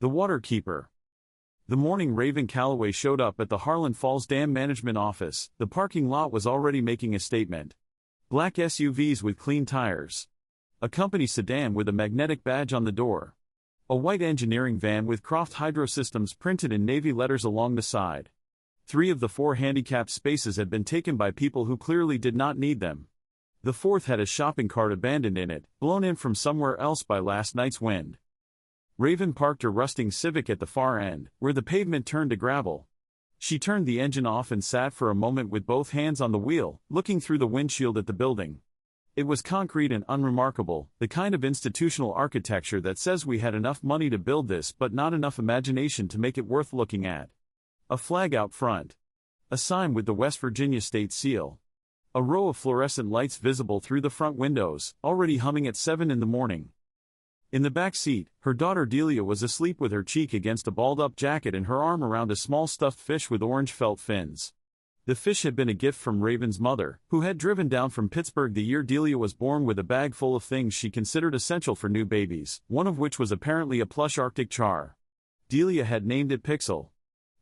The Waterkeeper. The morning Raven Calloway showed up at the Harlan Falls Dam management office, the parking lot was already making a statement. Black SUVs with clean tires. A company sedan with a magnetic badge on the door. A white engineering van with Croft Hydrosystems printed in navy letters along the side. 3 of the 4 handicapped spaces had been taken by people who clearly did not need them. The 4th had a shopping cart abandoned in it, blown in from somewhere else by last night's wind. Raven parked her rusting Civic at the far end, where the pavement turned to gravel. She turned the engine off and sat for a moment with both hands on the wheel, looking through the windshield at the building. It was concrete and unremarkable, the kind of institutional architecture that says we had enough money to build this but not enough imagination to make it worth looking at. A flag out front. A sign with the West Virginia state seal. A row of fluorescent lights visible through the front windows, already humming at 7 in the morning. In the back seat, her daughter Delia was asleep with her cheek against a balled-up jacket and her arm around a small stuffed fish with orange felt fins. The fish had been a gift from Raven's mother, who had driven down from Pittsburgh the year Delia was born with a bag full of things she considered essential for new babies, one of which was apparently a plush Arctic char. Delia had named it Pixel.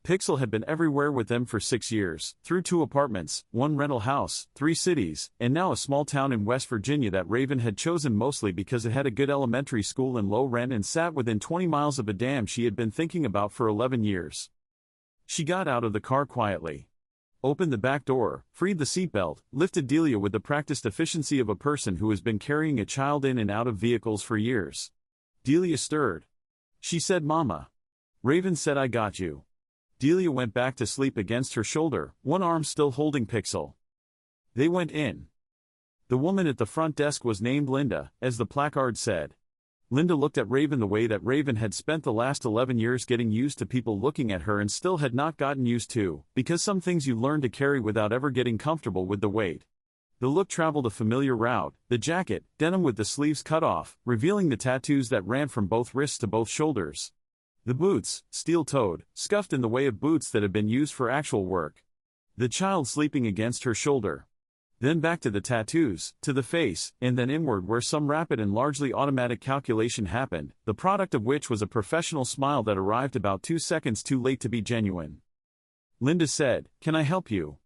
Pixel had been everywhere with them for 6 years, through 2 apartments, 1 rental house, 3 cities, and now a small town in West Virginia that Raven had chosen mostly because it had a good elementary school and low rent and sat within 20 miles of a dam she had been thinking about for 11 years. She got out of the car quietly. Opened the back door, freed the seatbelt, lifted Delia with the practiced efficiency of a person who has been carrying a child in and out of vehicles for years. Delia stirred. She said, "Mama." Raven said, "I got you." Delia went back to sleep against her shoulder, one arm still holding Pixel. They went in. The woman at the front desk was named Linda, as the placard said. Linda looked at Raven the way that Raven had spent the last 11 years getting used to people looking at her and still had not gotten used to, because some things you learn to carry without ever getting comfortable with the weight. The look traveled a familiar route, the jacket, denim with the sleeves cut off, revealing the tattoos that ran from both wrists to both shoulders. The boots, steel-toed, scuffed in the way of boots that had been used for actual work. The child sleeping against her shoulder. Then back to the tattoos, to the face, and then inward where some rapid and largely automatic calculation happened, the product of which was a professional smile that arrived about 2 seconds too late to be genuine. Linda said, "Can I help you?"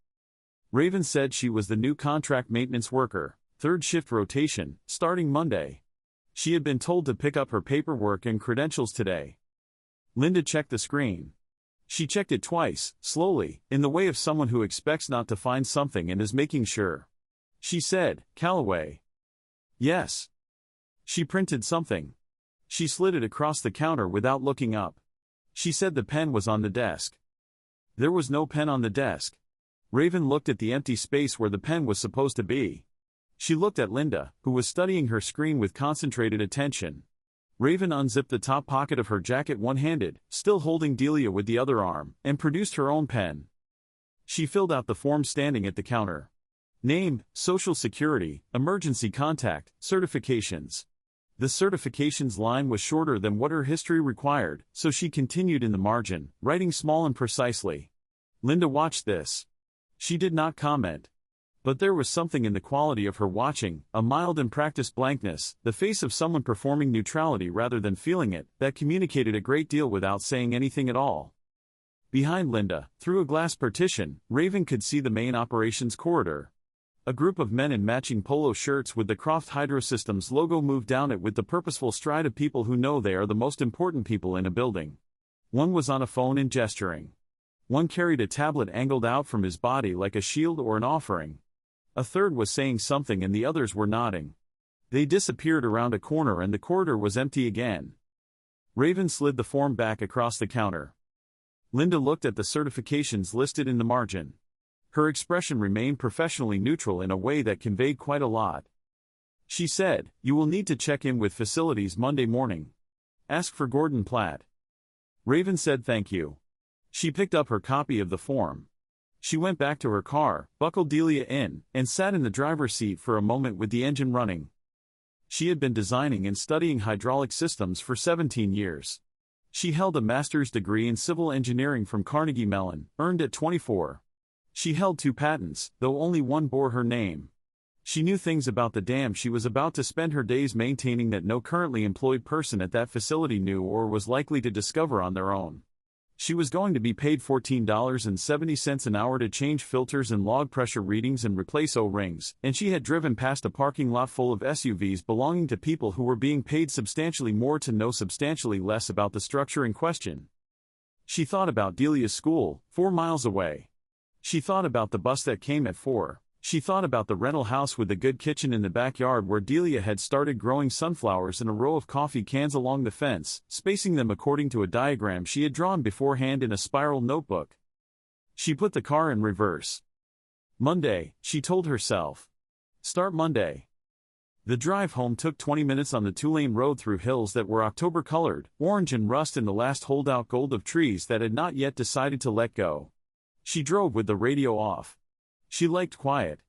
Raven said she was the new contract maintenance worker, 3rd shift rotation, starting Monday. She had been told to pick up her paperwork and credentials today. Linda checked the screen. She checked it twice, slowly, in the way of someone who expects not to find something and is making sure. She said, "Calloway." "Yes." She printed something. She slid it across the counter without looking up. She said the pen was on the desk. There was no pen on the desk. Raven looked at the empty space where the pen was supposed to be. She looked at Linda, who was studying her screen with concentrated attention. Raven unzipped the top pocket of her jacket one-handed, still holding Delia with the other arm, and produced her own pen. She filled out the form standing at the counter. Name, Social Security, Emergency Contact, Certifications. The certifications line was shorter than what her history required, so she continued in the margin, writing small and precisely. Linda watched this. She did not comment. But there was something in the quality of her watching, a mild and practiced blankness, the face of someone performing neutrality rather than feeling it, that communicated a great deal without saying anything at all. Behind Linda, through a glass partition, Raven could see the main operations corridor. A group of men in matching polo shirts with the Croft Hydrosystems logo moved down it with the purposeful stride of people who know they are the most important people in a building. One was on a phone and gesturing. One carried a tablet angled out from his body like a shield or an offering. A third was saying something and the others were nodding. They disappeared around a corner and the corridor was empty again. Raven slid the form back across the counter. Linda looked at the certifications listed in the margin. Her expression remained professionally neutral in a way that conveyed quite a lot. She said, "You will need to check in with facilities Monday morning. Ask for Gordon Platt." Raven said thank you. She picked up her copy of the form. She went back to her car, buckled Delia in, and sat in the driver's seat for a moment with the engine running. She had been designing and studying hydraulic systems for 17 years. She held a master's degree in civil engineering from Carnegie Mellon, earned at 24. She held 2 patents, though only one bore her name. She knew things about the dam she was about to spend her days maintaining that no currently employed person at that facility knew or was likely to discover on their own. She was going to be paid $14.70 an hour to change filters and log pressure readings and replace O-rings, and she had driven past a parking lot full of SUVs belonging to people who were being paid substantially more to know substantially less about the structure in question. She thought about Delia's school, 4 miles away. She thought about the bus that came at 4. She thought about the rental house with the good kitchen in the backyard where Delia had started growing sunflowers in a row of coffee cans along the fence, spacing them according to a diagram she had drawn beforehand in a spiral notebook. She put the car in reverse. Monday, she told herself. Start Monday. The drive home took 20 minutes on the 2-lane road through hills that were October-colored, orange and rust in the last holdout gold of trees that had not yet decided to let go. She drove with the radio off. She liked quiet.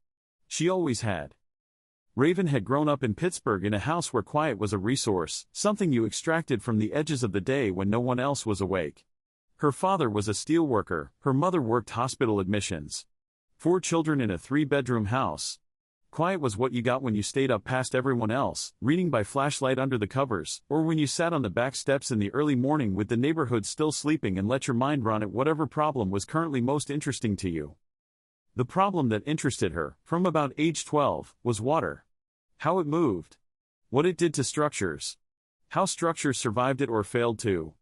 She always had. Raven had grown up in Pittsburgh in a house where quiet was a resource, something you extracted from the edges of the day when no one else was awake. Her father was a steelworker, her mother worked hospital admissions. 4 children in a 3-bedroom house. Quiet was what you got when you stayed up past everyone else, reading by flashlight under the covers, or when you sat on the back steps in the early morning with the neighborhood still sleeping and let your mind run at whatever problem was currently most interesting to you. The problem that interested her, from about age 12, was water. How it moved. What it did to structures. How structures survived it or failed to.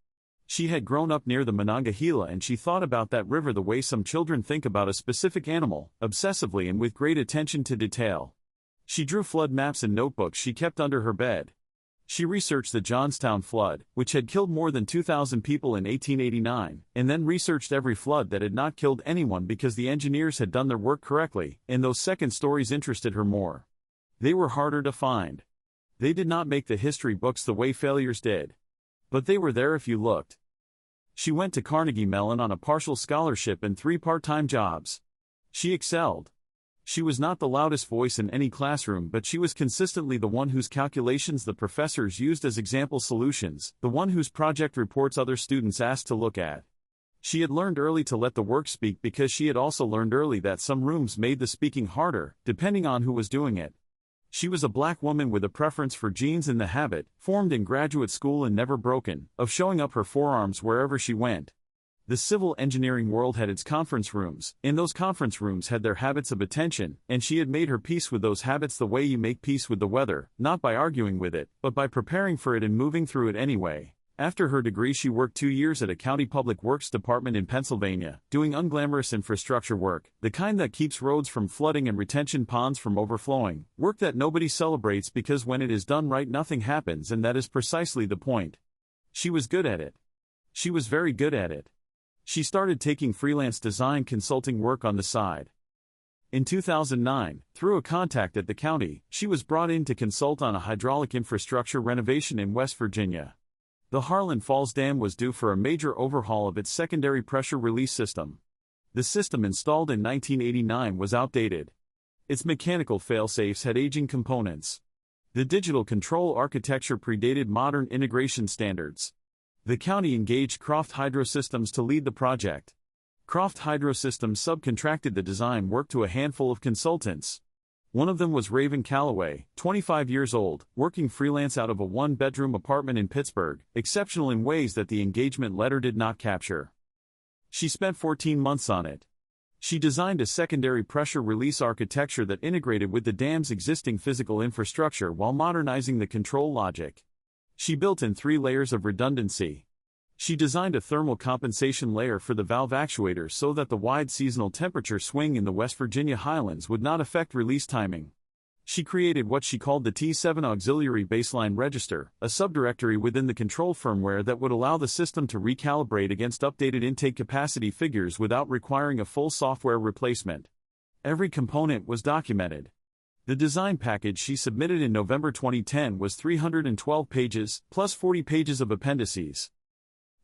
She had grown up near the Monongahela and she thought about that river the way some children think about a specific animal, obsessively and with great attention to detail. She drew flood maps in notebooks she kept under her bed. She researched the Johnstown flood, which had killed more than 2,000 people in 1889, and then researched every flood that had not killed anyone because the engineers had done their work correctly, and those second stories interested her more. They were harder to find. They did not make the history books the way failures did. But they were there if you looked. She went to Carnegie Mellon on a partial scholarship and 3 part-time jobs. She excelled. She was not the loudest voice in any classroom, but she was consistently the one whose calculations the professors used as example solutions, the one whose project reports other students asked to look at. She had learned early to let the work speak because she had also learned early that some rooms made the speaking harder, depending on who was doing it. She was a black woman with a preference for jeans and the habit, formed in graduate school and never broken, of showing up her forearms wherever she went. The civil engineering world had its conference rooms, and those conference rooms had their habits of attention, and she had made her peace with those habits the way you make peace with the weather, not by arguing with it, but by preparing for it and moving through it anyway. After her degree she worked 2 years at a county public works department in Pennsylvania, doing unglamorous infrastructure work, the kind that keeps roads from flooding and retention ponds from overflowing, work that nobody celebrates because when it is done right nothing happens, and that is precisely the point. She was good at it. She was very good at it. She started taking freelance design consulting work on the side. In 2009, through a contact at the county, she was brought in to consult on a hydraulic infrastructure renovation in West Virginia. The Harlan Falls Dam was due for a major overhaul of its secondary pressure release system. The system installed in 1989 was outdated. Its mechanical failsafes had aging components. The digital control architecture predated modern integration standards. The county engaged Croft Hydrosystems to lead the project. Croft Hydrosystems subcontracted the design work to a handful of consultants. One of them was Raven Calloway, 25 years old, working freelance out of a 1-bedroom apartment in Pittsburgh, exceptional in ways that the engagement letter did not capture. She spent 14 months on it. She designed a secondary pressure release architecture that integrated with the dam's existing physical infrastructure while modernizing the control logic. She built in 3 layers of redundancy. She designed a thermal compensation layer for the valve actuators so that the wide seasonal temperature swing in the West Virginia highlands would not affect release timing. She created what she called the T7 Auxiliary Baseline Register, a subdirectory within the control firmware that would allow the system to recalibrate against updated intake capacity figures without requiring a full software replacement. Every component was documented. The design package she submitted in November 2010 was 312 pages, plus 40 pages of appendices.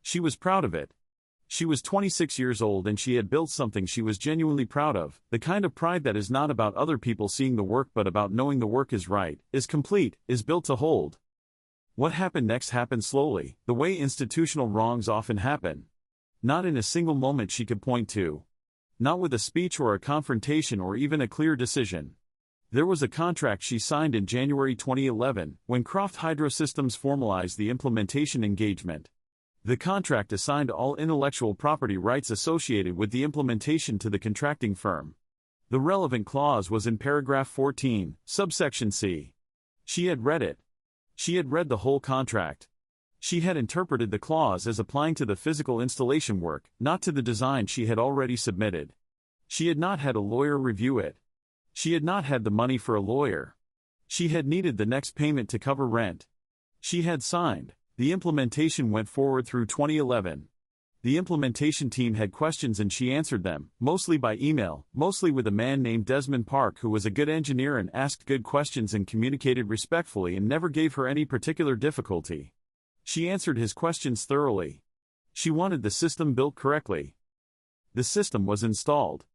She was proud of it. She was 26 years old and she had built something she was genuinely proud of, the kind of pride that is not about other people seeing the work but about knowing the work is right, is complete, is built to hold. What happened next happened slowly, the way institutional wrongs often happen. Not in a single moment she could point to. Not with a speech or a confrontation or even a clear decision. There was a contract she signed in January 2011, when Croft Hydrosystems formalized the implementation engagement. The contract assigned all intellectual property rights associated with the implementation to the contracting firm. The relevant clause was in paragraph 14, subsection C. She had read it. She had read the whole contract. She had interpreted the clause as applying to the physical installation work, not to the design she had already submitted. She had not had a lawyer review it. She had not had the money for a lawyer. She had needed the next payment to cover rent. She had signed. The implementation went forward through 2011. The implementation team had questions and she answered them, mostly by email, mostly with a man named Desmond Park who was a good engineer and asked good questions and communicated respectfully and never gave her any particular difficulty. She answered his questions thoroughly. She wanted the system built correctly. The system was installed.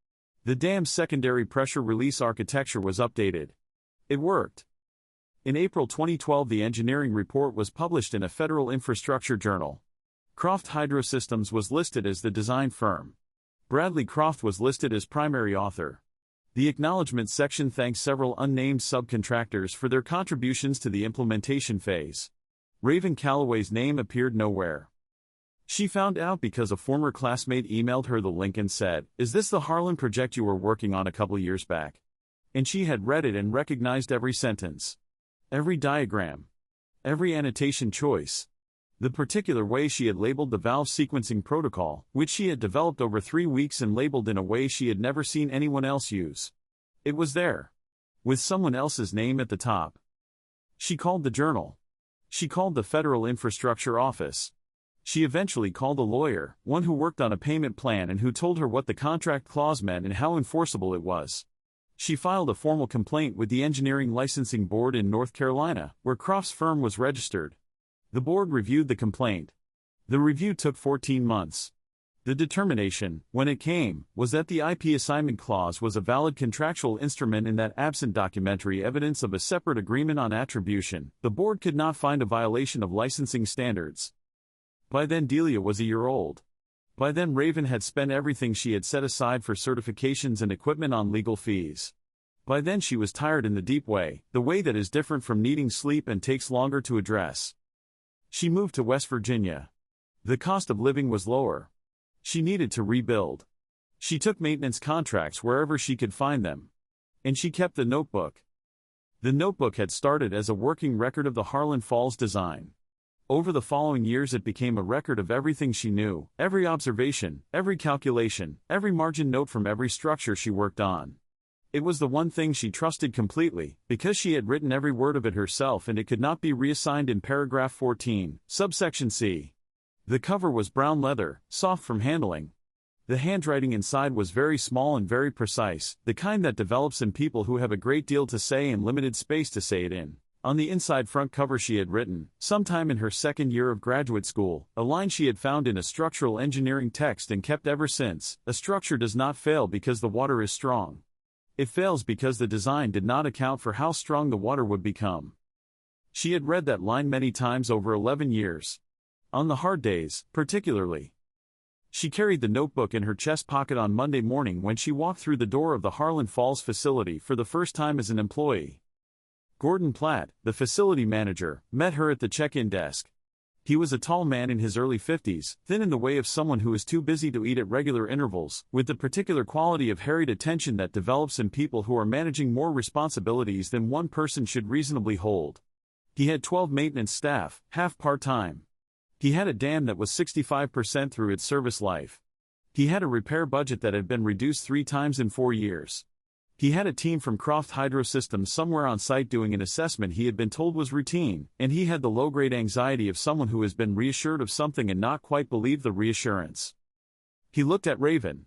The dam's secondary pressure release architecture was updated. It worked. In April 2012, the engineering report was published in a federal infrastructure journal. Croft Hydrosystems was listed as the design firm. Bradley Croft was listed as primary author. The acknowledgement section thanks several unnamed subcontractors for their contributions to the implementation phase. Raven Calloway's name appeared nowhere. She found out because a former classmate emailed her the link and said, "Is this the Harlan project you were working on a couple years back?" And she had read it and recognized every sentence. Every diagram. Every annotation choice. The particular way she had labeled the valve sequencing protocol, which she had developed over 3 weeks and labeled in a way she had never seen anyone else use. It was there. With someone else's name at the top. She called the journal. She called the Federal Infrastructure Office. She eventually called a lawyer, one who worked on a payment plan and who told her what the contract clause meant and how enforceable it was. She filed a formal complaint with the Engineering Licensing Board in North Carolina, where Croft's firm was registered. The board reviewed the complaint. The review took 14 months. The determination, when it came, was that the IP assignment clause was a valid contractual instrument and that absent documentary evidence of a separate agreement on attribution, the board could not find a violation of licensing standards. By then Delia was a year old. By then Raven had spent everything she had set aside for certifications and equipment on legal fees. By then she was tired in the deep way, the way that is different from needing sleep and takes longer to address. She moved to West Virginia. The cost of living was lower. She needed to rebuild. She took maintenance contracts wherever she could find them. And she kept the notebook. The notebook had started as a working record of the Harlan Falls design. Over the following years it became a record of everything she knew, every observation, every calculation, every margin note from every structure she worked on. It was the one thing she trusted completely, because she had written every word of it herself and it could not be reassigned in paragraph 14, subsection C. The cover was brown leather, soft from handling. The handwriting inside was very small and very precise, the kind that develops in people who have a great deal to say and limited space to say it in. On the inside front cover she had written, sometime in her second year of graduate school, a line she had found in a structural engineering text and kept ever since: "A structure does not fail because the water is strong. It fails because the design did not account for how strong the water would become." She had read that line many times over 11 years. On the hard days, particularly. She carried the notebook in her chest pocket on Monday morning when she walked through the door of the Harlan Falls facility for the first time as an employee. Gordon Platt, the facility manager, met her at the check-in desk. He was a tall man in his early 50s, thin in the way of someone who is too busy to eat at regular intervals, with the particular quality of harried attention that develops in people who are managing more responsibilities than one person should reasonably hold. He had 12 maintenance staff, half part-time. He had a dam that was 65% through its service life. He had a repair budget that had been reduced 3 times in 4 years. He had a team from Croft Hydrosystems somewhere on site doing an assessment he had been told was routine, and he had the low-grade anxiety of someone who has been reassured of something and not quite believed the reassurance. He looked at Raven.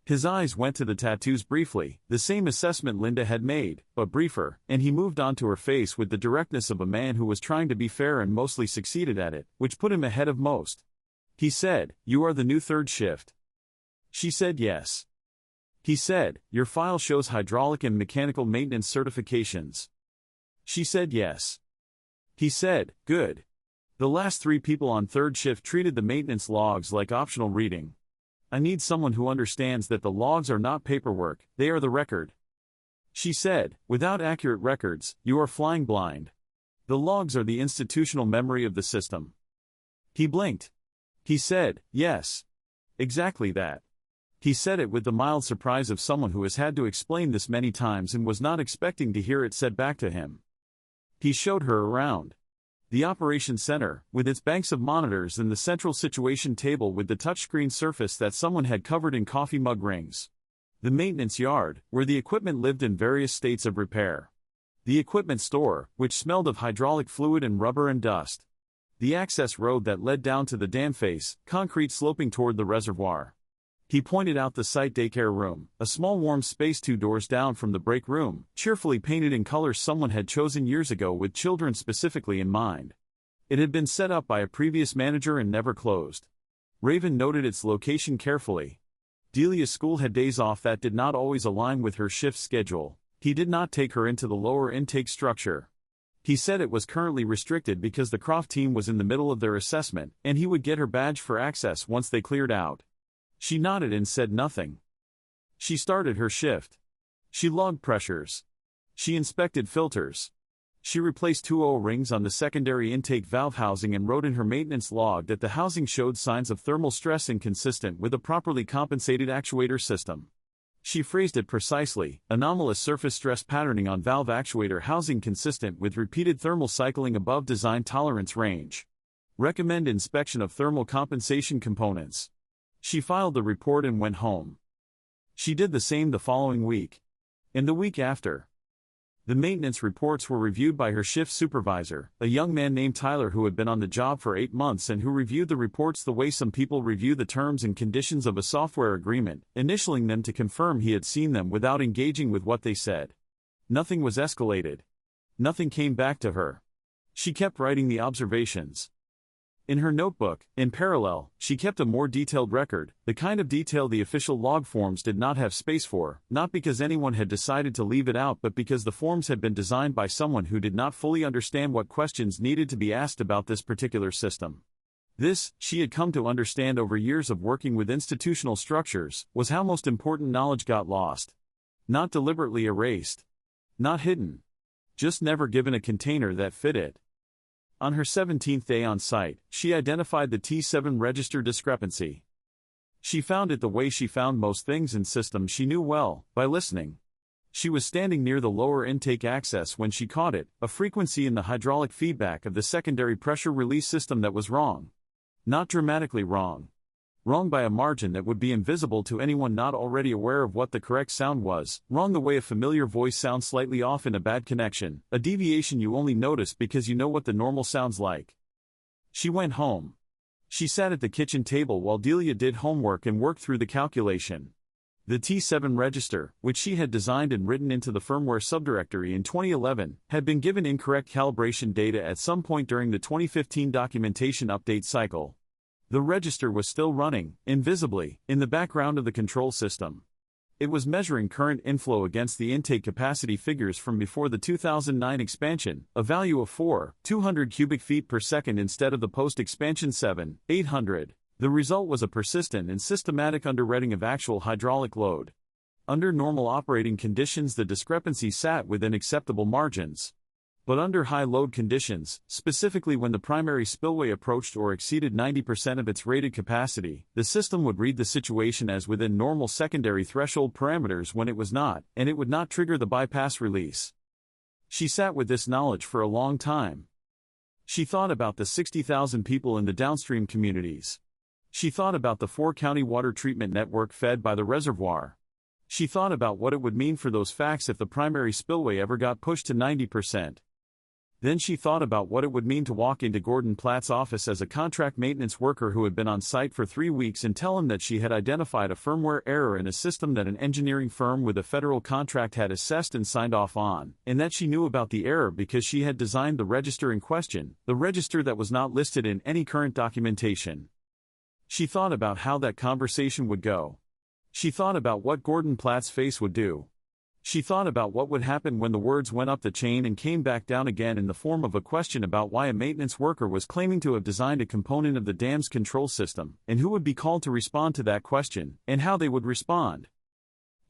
His eyes went to the tattoos briefly, the same assessment Linda had made, but briefer, and he moved on to her face with the directness of a man who was trying to be fair and mostly succeeded at it, which put him ahead of most. He said, "You are the new third shift." She said yes. He said, "Your file shows hydraulic and mechanical maintenance certifications." She said yes. He said, "Good. The last 3 people on third shift treated the maintenance logs like optional reading. I need someone who understands that the logs are not paperwork, they are the record." She said, "Without accurate records, you are flying blind. The logs are the institutional memory of the system." He blinked. He said, "Yes. Exactly that." He said it with the mild surprise of someone who has had to explain this many times and was not expecting to hear it said back to him. He showed her around. The operations center, with its banks of monitors and the central situation table with the touchscreen surface that someone had covered in coffee mug rings. The maintenance yard, where the equipment lived in various states of repair. The equipment store, which smelled of hydraulic fluid and rubber and dust. The access road that led down to the dam face, concrete sloping toward the reservoir. He pointed out the site daycare room, a small warm space 2 doors down from the break room, cheerfully painted in colors someone had chosen years ago with children specifically in mind. It had been set up by a previous manager and never closed. Raven noted its location carefully. Delia's school had days off that did not always align with her shift schedule. He did not take her into the lower intake structure. He said it was currently restricted because the Croft team was in the middle of their assessment, and he would get her badge for access once they cleared out. She nodded and said nothing. She started her shift. She logged pressures. She inspected filters. She replaced 2 O-rings on the secondary intake valve housing and wrote in her maintenance log that the housing showed signs of thermal stress inconsistent with a properly compensated actuator system. She phrased it precisely: anomalous surface stress patterning on valve actuator housing consistent with repeated thermal cycling above design tolerance range. Recommend inspection of thermal compensation components. She filed the report and went home. She did the same the following week. And the week after. The maintenance reports were reviewed by her shift supervisor, a young man named Tyler who had been on the job for 8 months and who reviewed the reports the way some people review the terms and conditions of a software agreement, initialing them to confirm he had seen them without engaging with what they said. Nothing was escalated. Nothing came back to her. She kept writing the observations. In her notebook, in parallel, she kept a more detailed record, the kind of detail the official log forms did not have space for, not because anyone had decided to leave it out but because the forms had been designed by someone who did not fully understand what questions needed to be asked about this particular system. This, she had come to understand over years of working with institutional structures, was how most important knowledge got lost. Not deliberately erased. Not hidden. Just never given a container that fit it. On her 17th day on site, she identified the T7 register discrepancy. She found it the way she found most things in systems she knew well, by listening. She was standing near the lower intake access when she caught it, a frequency in the hydraulic feedback of the secondary pressure release system that was wrong. Not dramatically wrong. Wrong by a margin that would be invisible to anyone not already aware of what the correct sound was, wrong the way a familiar voice sounds slightly off in a bad connection, a deviation you only notice because you know what the normal sounds like. She went home. She sat at the kitchen table while Delia did homework and worked through the calculation. The T7 register, which she had designed and written into the firmware subdirectory in 2011, had been given incorrect calibration data at some point during the 2015 documentation update cycle. The register was still running, invisibly, in the background of the control system. It was measuring current inflow against the intake capacity figures from before the 2009 expansion, a value of 200 cubic feet per second instead of the post-expansion 800. The result was a persistent and systematic underreading of actual hydraulic load. Under normal operating conditions the discrepancy sat within acceptable margins. But under high load conditions, specifically when the primary spillway approached or exceeded 90% of its rated capacity, the system would read the situation as within normal secondary threshold parameters when it was not, and it would not trigger the bypass release. She sat with this knowledge for a long time. She thought about the 60,000 people in the downstream communities. She thought about the 4-county water treatment network fed by the reservoir. She thought about what it would mean for those facts if the primary spillway ever got pushed to 90%. Then she thought about what it would mean to walk into Gordon Platt's office as a contract maintenance worker who had been on site for 3 weeks and tell him that she had identified a firmware error in a system that an engineering firm with a federal contract had assessed and signed off on, and that she knew about the error because she had designed the register in question, the register that was not listed in any current documentation. She thought about how that conversation would go. She thought about what Gordon Platt's face would do. She thought about what would happen when the words went up the chain and came back down again in the form of a question about why a maintenance worker was claiming to have designed a component of the dam's control system, and who would be called to respond to that question, and how they would respond.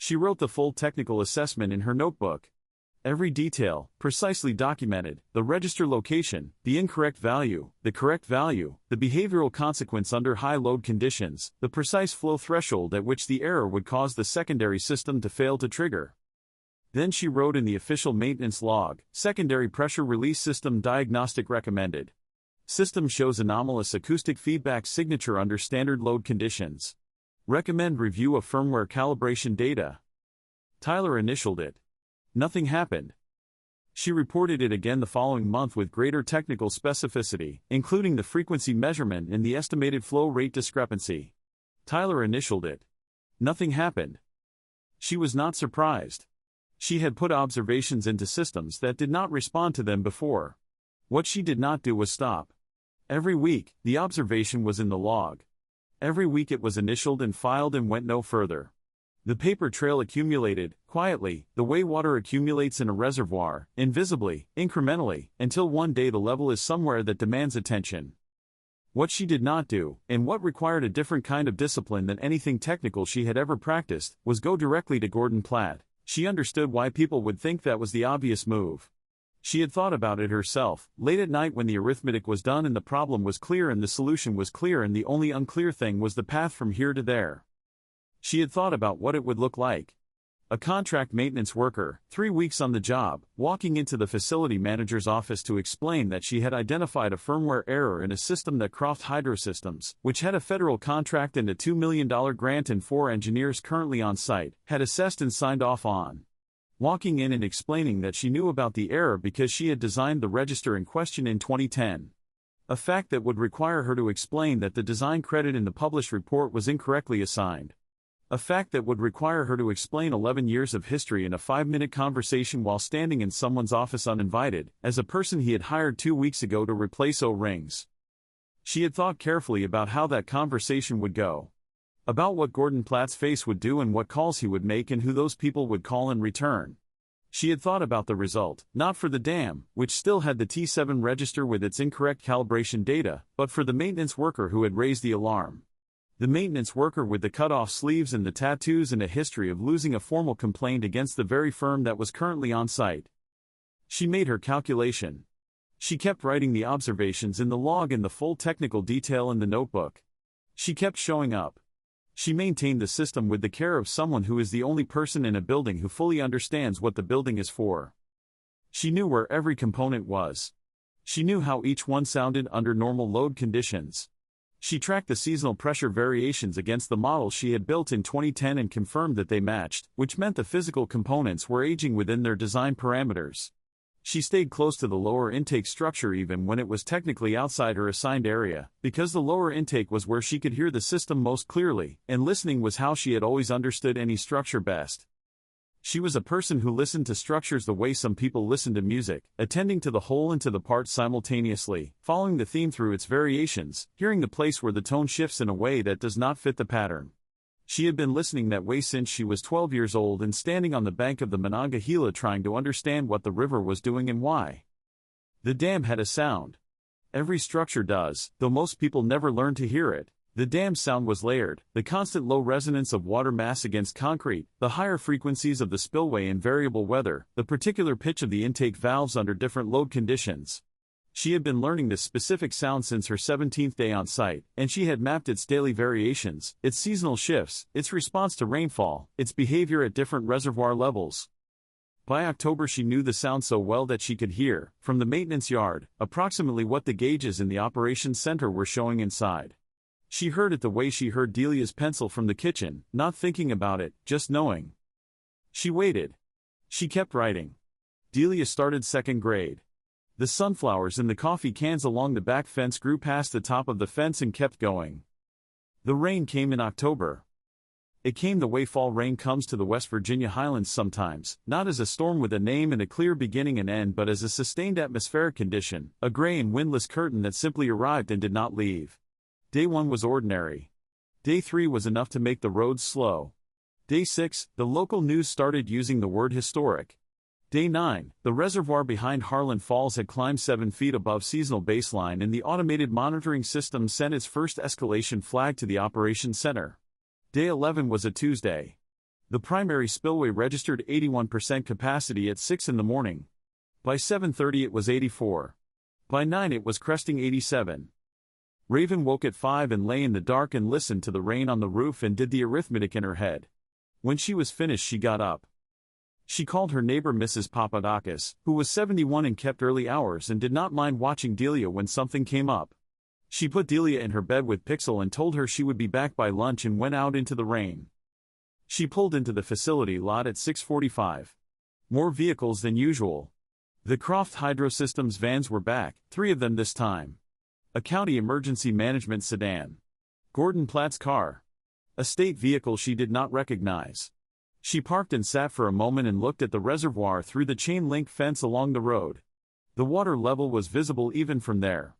She wrote the full technical assessment in her notebook. Every detail, precisely documented, the register location, the incorrect value, the correct value, the behavioral consequence under high load conditions, the precise flow threshold at which the error would cause the secondary system to fail to trigger. Then she wrote in the official maintenance log, secondary pressure release system diagnostic recommended. System shows anomalous acoustic feedback signature under standard load conditions. Recommend review of firmware calibration data. Tyler initialed it. Nothing happened. She reported it again the following month with greater technical specificity, including the frequency measurement and the estimated flow rate discrepancy. Tyler initialed it. Nothing happened. She was not surprised. She had put observations into systems that did not respond to them before. What she did not do was stop. Every week, the observation was in the log. Every week it was initialed and filed and went no further. The paper trail accumulated, quietly, the way water accumulates in a reservoir, invisibly, incrementally, until one day the level is somewhere that demands attention. What she did not do, and what required a different kind of discipline than anything technical she had ever practiced, was go directly to Gordon Platt. She understood why people would think that was the obvious move. She had thought about it herself, late at night when the arithmetic was done and the problem was clear and the solution was clear and the only unclear thing was the path from here to there. She had thought about what it would look like. A contract maintenance worker, 3 weeks on the job, walking into the facility manager's office to explain that she had identified a firmware error in a system that Croft Hydrosystems, which had a federal contract and a $2 million grant and 4 engineers currently on site, had assessed and signed off on. Walking in and explaining that she knew about the error because she had designed the register in question in 2010. A fact that would require her to explain that the design credit in the published report was incorrectly assigned. A fact that would require her to explain 11 years of history in a 5-minute conversation while standing in someone's office uninvited, as a person he had hired 2 weeks ago to replace O-rings. She had thought carefully about how that conversation would go. About what Gordon Platt's face would do and what calls he would make and who those people would call in return. She had thought about the result, not for the dam, which still had the T7 register with its incorrect calibration data, but for the maintenance worker who had raised the alarm. The maintenance worker with the cut-off sleeves and the tattoos and a history of losing a formal complaint against the very firm that was currently on site. She made her calculation. She kept writing the observations in the log and the full technical detail in the notebook. She kept showing up. She maintained the system with the care of someone who is the only person in a building who fully understands what the building is for. She knew where every component was. She knew how each one sounded under normal load conditions. She tracked the seasonal pressure variations against the model she had built in 2010 and confirmed that they matched, which meant the physical components were aging within their design parameters. She stayed close to the lower intake structure even when it was technically outside her assigned area, because the lower intake was where she could hear the system most clearly, and listening was how she had always understood any structure best. She was a person who listened to structures the way some people listen to music, attending to the whole and to the part simultaneously, following the theme through its variations, hearing the place where the tone shifts in a way that does not fit the pattern. She had been listening that way since she was 12 years old and standing on the bank of the Monongahela trying to understand what the river was doing and why. The dam had a sound. Every structure does, though most people never learn to hear it. The dam's sound was layered, the constant low resonance of water mass against concrete, the higher frequencies of the spillway in variable weather, the particular pitch of the intake valves under different load conditions. She had been learning this specific sound since her 17th day on site, and she had mapped its daily variations, its seasonal shifts, its response to rainfall, its behavior at different reservoir levels. By October she knew the sound so well that she could hear, from the maintenance yard, approximately what the gauges in the operations center were showing inside. She heard it the way she heard Delia's pencil from the kitchen, not thinking about it, just knowing. She waited. She kept writing. Delia started 2nd grade. The sunflowers in the coffee cans along the back fence grew past the top of the fence and kept going. The rain came in October. It came the way fall rain comes to the West Virginia highlands sometimes, not as a storm with a name and a clear beginning and end but as a sustained atmospheric condition, a gray and windless curtain that simply arrived and did not leave. Day 1 was ordinary. Day 3 was enough to make the roads slow. Day 6, the local news started using the word historic. Day 9, the reservoir behind Harlan Falls had climbed 7 feet above seasonal baseline and the automated monitoring system sent its first escalation flag to the operations center. Day 11 was a Tuesday. The primary spillway registered 81% capacity at 6 in the morning. By 7:30 it was 84. By 9 it was cresting 87. Raven woke at 5 and lay in the dark and listened to the rain on the roof and did the arithmetic in her head. When she was finished she got up. She called her neighbor Mrs. Papadakis, who was 71 and kept early hours and did not mind watching Delia when something came up. She put Delia in her bed with Pixel and told her she would be back by lunch and went out into the rain. She pulled into the facility lot at 6:45. More vehicles than usual. The Croft Hydrosystems vans were back, 3 of them this time. A county emergency management sedan. Gordon Platt's car. A state vehicle she did not recognize. She parked and sat for a moment and looked at the reservoir through the chain-link fence along the road. The water level was visible even from there.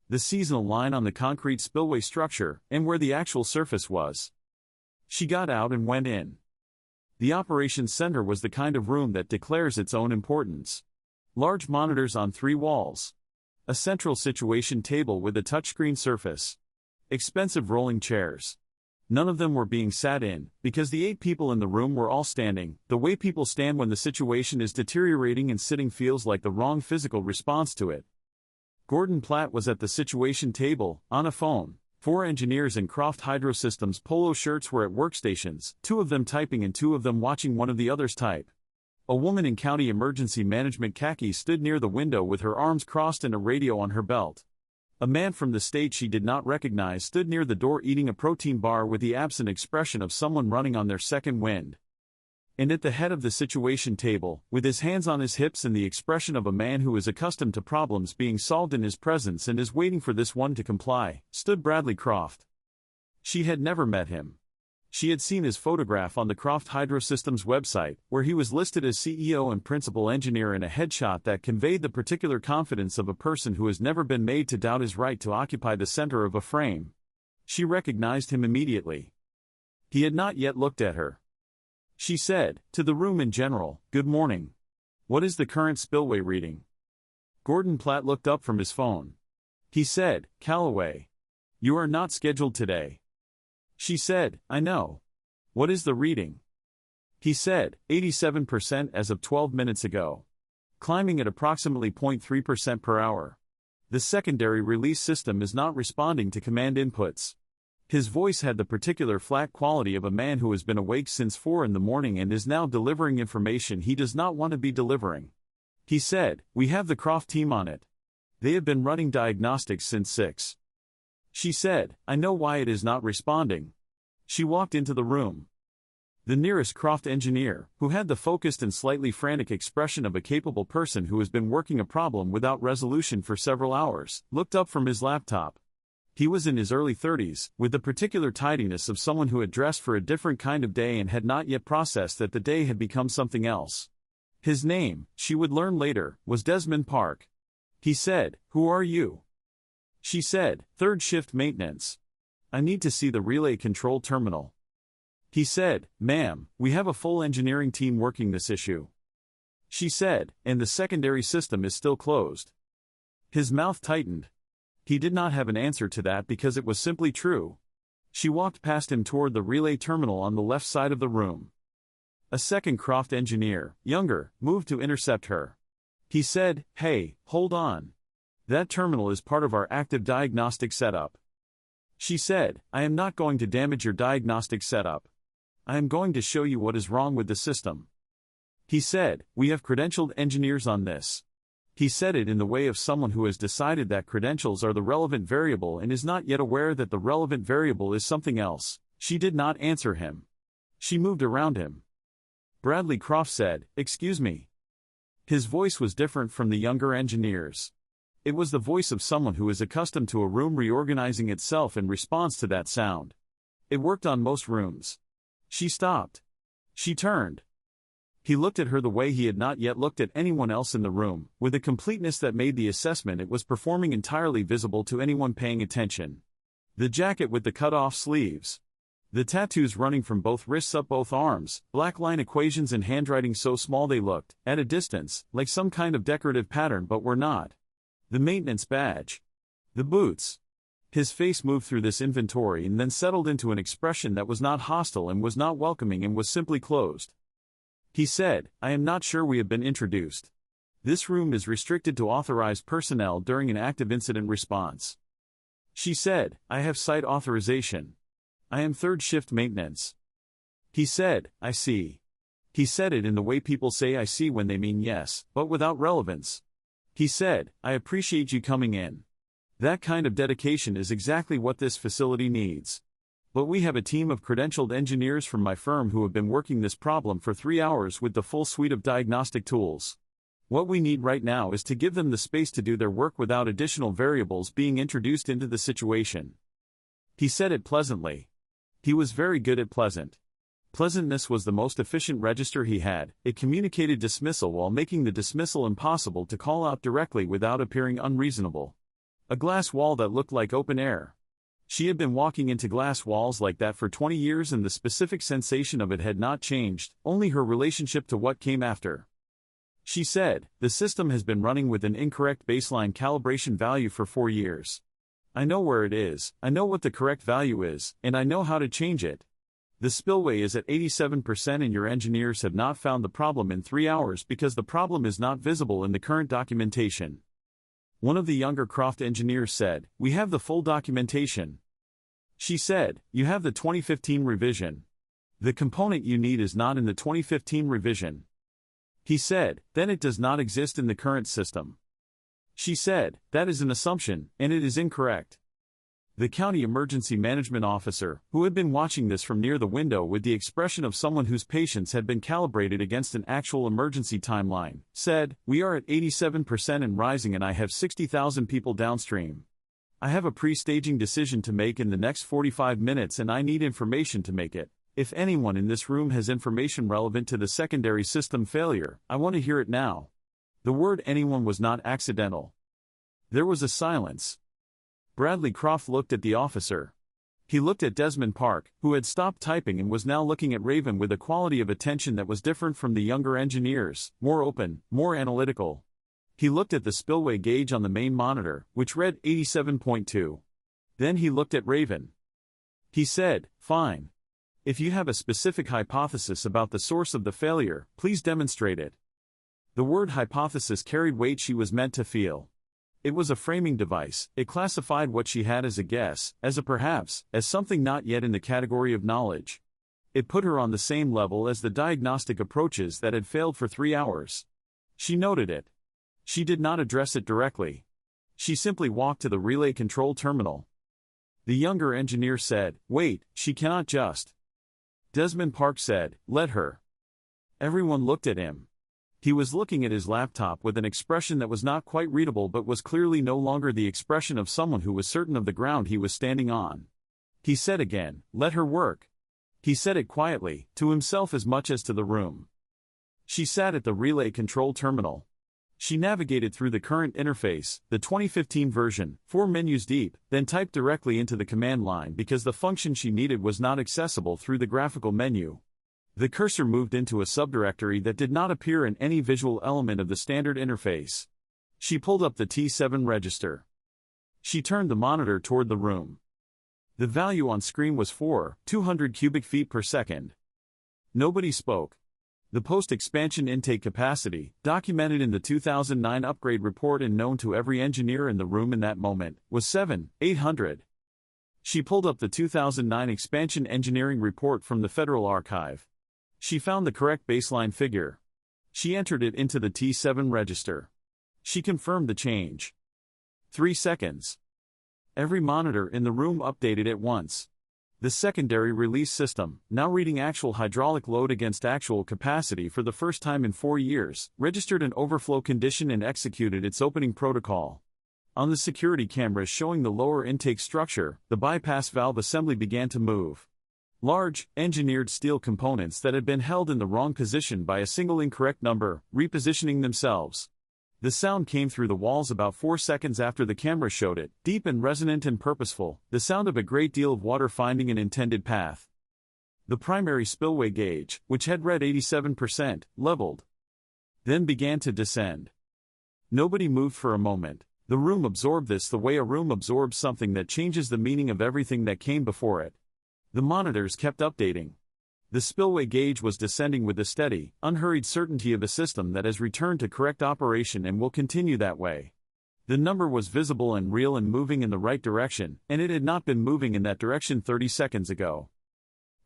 The seasonal line on the concrete spillway structure, and where the actual surface was. She got out and went in. The operations center was the kind of room that declares its own importance. Large monitors on 3 walls. A central situation table with a touchscreen surface. Expensive rolling chairs. None of them were being sat in, because the 8 people in the room were all standing, the way people stand when the situation is deteriorating, and sitting feels like the wrong physical response to it. Gordon Platt was at the situation table, on a phone. 4 engineers in Croft Hydrosystems polo shirts were at workstations, 2 of them typing and 2 of them watching one of the others type. A woman in county emergency management khaki stood near the window with her arms crossed and a radio on her belt. A man from the state she did not recognize stood near the door eating a protein bar with the absent expression of someone running on their second wind. And at the head of the situation table, with his hands on his hips and the expression of a man who is accustomed to problems being solved in his presence and is waiting for this one to comply, stood Bradley Croft. She had never met him. She had seen his photograph on the Croft Hydrosystems website, where he was listed as CEO and principal engineer in a headshot that conveyed the particular confidence of a person who has never been made to doubt his right to occupy the center of a frame. She recognized him immediately. He had not yet looked at her. She said, to the room in general, "Good morning. What is the current spillway reading?" Gordon Platt looked up from his phone. He said, "Calloway. You are not scheduled today." She said, "I know. What is the reading?" He said, 87% as of 12 minutes ago. Climbing at approximately 0.3% per hour. The secondary release system is not responding to command inputs. His voice had the particular flat quality of a man who has been awake since 4 in the morning and is now delivering information he does not want to be delivering. He said, "We have the Croft team on it. They have been running diagnostics since 6. She said, "I know why it is not responding." She walked into the room. The nearest Croft engineer, who had the focused and slightly frantic expression of a capable person who has been working a problem without resolution for several hours, looked up from his laptop. He was in his early 30s, with the particular tidiness of someone who had dressed for a different kind of day and had not yet processed that the day had become something else. His name, she would learn later, was Desmond Park. He said, "Who are you?" She said, "Third shift maintenance. I need to see the relay control terminal." He said, "Ma'am, we have a full engineering team working this issue." She said, "And the secondary system is still closed." His mouth tightened. He did not have an answer to that because it was simply true. She walked past him toward the relay terminal on the left side of the room. A second Croft engineer, younger, moved to intercept her. He said, "Hey, hold on. That terminal is part of our active diagnostic setup." She said, "I am not going to damage your diagnostic setup. I am going to show you what is wrong with the system." He said, "We have credentialed engineers on this." He said it in the way of someone who has decided that credentials are the relevant variable and is not yet aware that the relevant variable is something else. She did not answer him. She moved around him. Bradley Croft said, "Excuse me." His voice was different from the younger engineers. It was the voice of someone who is accustomed to a room reorganizing itself in response to that sound. It worked on most rooms. She stopped. She turned. He looked at her the way he had not yet looked at anyone else in the room, with a completeness that made the assessment it was performing entirely visible to anyone paying attention. The jacket with the cut-off sleeves. The tattoos running from both wrists up both arms, black line equations and handwriting so small they looked, at a distance, like some kind of decorative pattern but were not. The maintenance badge. The boots. His face moved through this inventory and then settled into an expression that was not hostile and was not welcoming and was simply closed. He said, "I am not sure we have been introduced. This room is restricted to authorized personnel during an active incident response." She said, "I have site authorization. I am third shift maintenance." He said, "I see." He said it in the way people say "I see" when they mean yes, but without relevance. He said, "I appreciate you coming in. That kind of dedication is exactly what this facility needs. But we have a team of credentialed engineers from my firm who have been working this problem for 3 hours with the full suite of diagnostic tools. What we need right now is to give them the space to do their work without additional variables being introduced into the situation." He said it pleasantly. He was very good at pleasant. Pleasantness was the most efficient register he had. It communicated dismissal while making the dismissal impossible to call out directly without appearing unreasonable. A glass wall that looked like open air. She had been walking into glass walls like that for 20 years and the specific sensation of it had not changed, only her relationship to what came after. She said, "The system has been running with an incorrect baseline calibration value for 4 years. I know where it is, I know what the correct value is, and I know how to change it. The spillway is at 87% and your engineers have not found the problem in 3 hours because the problem is not visible in the current documentation." One of the younger Croft engineers said, "We have the full documentation." She said, "You have the 2015 revision. The component you need is not in the 2015 revision." He said, "Then it does not exist in the current system." She said, "That is an assumption, and it is incorrect." The county emergency management officer, who had been watching this from near the window with the expression of someone whose patience had been calibrated against an actual emergency timeline, said, "We are at 87% and rising and I have 60,000 people downstream. I have a pre-staging decision to make in the next 45 minutes and I need information to make it. If anyone in this room has information relevant to the secondary system failure, I want to hear it now." The word anyone was not accidental. There was a silence. Bradley Croft looked at the officer. He looked at Desmond Park, who had stopped typing and was now looking at Raven with a quality of attention that was different from the younger engineers, more open, more analytical. He looked at the spillway gauge on the main monitor, which read 87.2. Then he looked at Raven. He said, "Fine. If you have a specific hypothesis about the source of the failure, please demonstrate it." The word hypothesis carried weight she was meant to feel. It was a framing device. It classified what she had as a guess, as a perhaps, as something not yet in the category of knowledge. It put her on the same level as the diagnostic approaches that had failed for 3 hours. She noted it. She did not address it directly. She simply walked to the relay control terminal. The younger engineer said, "Wait, she cannot just." Desmond Park said, "Let her." Everyone looked at him. He was looking at his laptop with an expression that was not quite readable but was clearly no longer the expression of someone who was certain of the ground he was standing on. He said again, "Let her work." He said it quietly, to himself as much as to the room. She sat at the relay control terminal. She navigated through the current interface, the 2015 version, 4 menus deep, then typed directly into the command line because the function she needed was not accessible through the graphical menu. The cursor moved into a subdirectory that did not appear in any visual element of the standard interface. She pulled up the T7 register. She turned the monitor toward the room. The value on screen was 4,200 cubic feet per second. Nobody spoke. The post-expansion intake capacity, documented in the 2009 upgrade report and known to every engineer in the room in that moment, was 7,800. She pulled up the 2009 expansion engineering report from the Federal Archive. She found the correct baseline figure. She entered it into the T7 register. She confirmed the change. 3 seconds. Every monitor in the room updated at once. The secondary release system, now reading actual hydraulic load against actual capacity for the first time in 4 years, registered an overflow condition and executed its opening protocol. On the security cameras showing the lower intake structure, the bypass valve assembly began to move. Large, engineered steel components that had been held in the wrong position by a single incorrect number, repositioning themselves. The sound came through the walls about 4 seconds after the camera showed it, deep and resonant and purposeful, the sound of a great deal of water finding an intended path. The primary spillway gauge, which had read 87%, leveled. Then began to descend. Nobody moved for a moment. The room absorbed this the way a room absorbs something that changes the meaning of everything that came before it. The monitors kept updating. The spillway gauge was descending with the steady, unhurried certainty of a system that has returned to correct operation and will continue that way. The number was visible and real and moving in the right direction, and it had not been moving in that direction 30 seconds ago.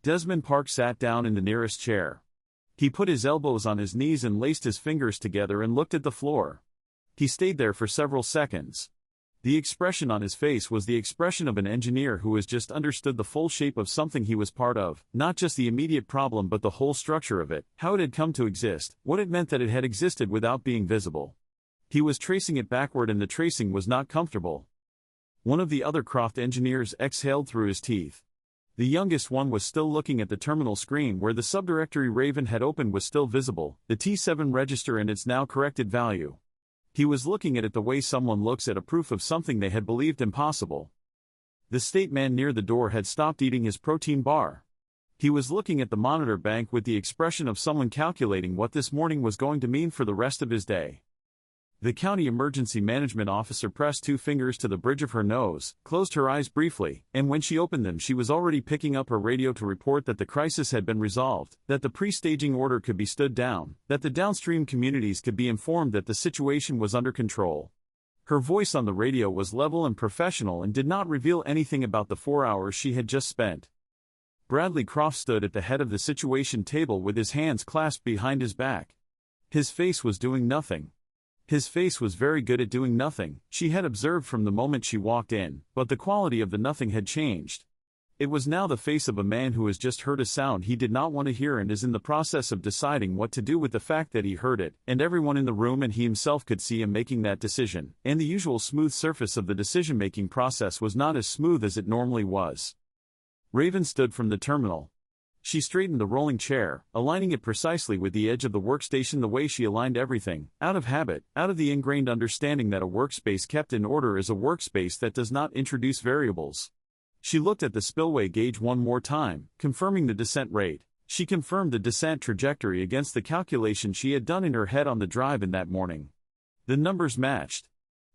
Desmond Park sat down in the nearest chair. He put his elbows on his knees and laced his fingers together and looked at the floor. He stayed there for several seconds. The expression on his face was the expression of an engineer who has just understood the full shape of something he was part of, not just the immediate problem but the whole structure of it, how it had come to exist, what it meant that it had existed without being visible. He was tracing it backward and the tracing was not comfortable. One of the other Croft engineers exhaled through his teeth. The youngest one was still looking at the terminal screen where the subdirectory Raven had opened was still visible, the T7 register and its now corrected value. He was looking at it the way someone looks at a proof of something they had believed impossible. The state man near the door had stopped eating his protein bar. He was looking at the monitor bank with the expression of someone calculating what this morning was going to mean for the rest of his day. The county emergency management officer pressed 2 fingers to the bridge of her nose, closed her eyes briefly, and when she opened them she was already picking up her radio to report that the crisis had been resolved, that the pre-staging order could be stood down, that the downstream communities could be informed that the situation was under control. Her voice on the radio was level and professional and did not reveal anything about the 4 hours she had just spent. Bradley Croft stood at the head of the situation table with his hands clasped behind his back. His face was doing nothing. His face was very good at doing nothing, she had observed from the moment she walked in, but the quality of the nothing had changed. It was now the face of a man who has just heard a sound he did not want to hear and is in the process of deciding what to do with the fact that he heard it, and everyone in the room and he himself could see him making that decision, and the usual smooth surface of the decision-making process was not as smooth as it normally was. Raven stood from the terminal. She straightened the rolling chair, aligning it precisely with the edge of the workstation the way she aligned everything, out of habit, out of the ingrained understanding that a workspace kept in order is a workspace that does not introduce variables. She looked at the spillway gauge one more time, confirming the descent rate. She confirmed the descent trajectory against the calculation she had done in her head on the drive-in that morning. The numbers matched.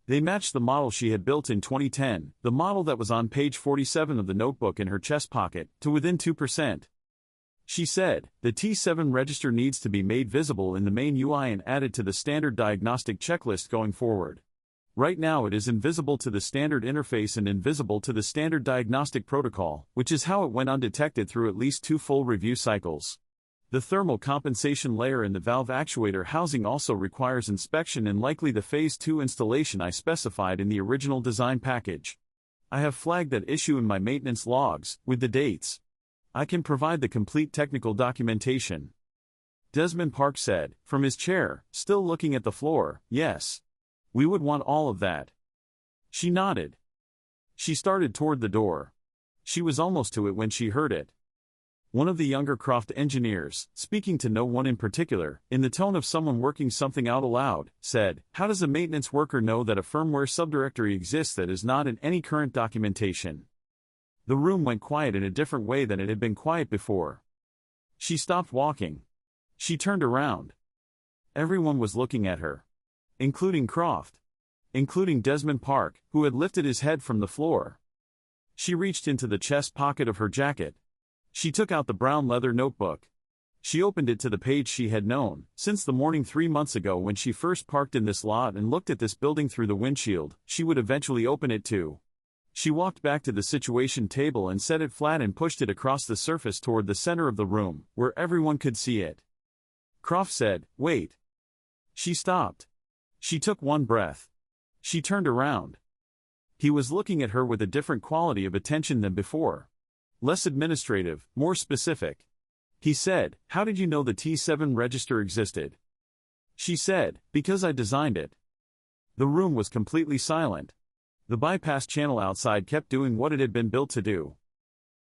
They matched the model she had built in 2010, the model that was on page 47 of the notebook in her chest pocket, to within 2%. She said, the T7 register needs to be made visible in the main UI and added to the standard diagnostic checklist going forward. Right now it is invisible to the standard interface and invisible to the standard diagnostic protocol, which is how it went undetected through at least 2 full review cycles. The thermal compensation layer in the valve actuator housing also requires inspection and likely the Phase 2 installation I specified in the original design package. I have flagged that issue in my maintenance logs, with the dates. I can provide the complete technical documentation. Desmond Park said, from his chair, still looking at the floor, yes. We would want all of that. She nodded. She started toward the door. She was almost to it when she heard it. One of the younger Croft engineers, speaking to no one in particular, in the tone of someone working something out aloud, said, how does a maintenance worker know that a firmware subdirectory exists that is not in any current documentation? The room went quiet in a different way than it had been quiet before. She stopped walking. She turned around. Everyone was looking at her. Including Croft. Including Desmond Park, who had lifted his head from the floor. She reached into the chest pocket of her jacket. She took out the brown leather notebook. She opened it to the page she had known, since the morning 3 months ago when she first parked in this lot and looked at this building through the windshield, she would eventually open it too. She walked back to the situation table and set it flat and pushed it across the surface toward the center of the room, where everyone could see it. Croft said, wait. She stopped. She took one breath. She turned around. He was looking at her with a different quality of attention than before. Less administrative, more specific. He said, how did you know the T7 register existed? She said, because I designed it. The room was completely silent. The bypass channel outside kept doing what it had been built to do.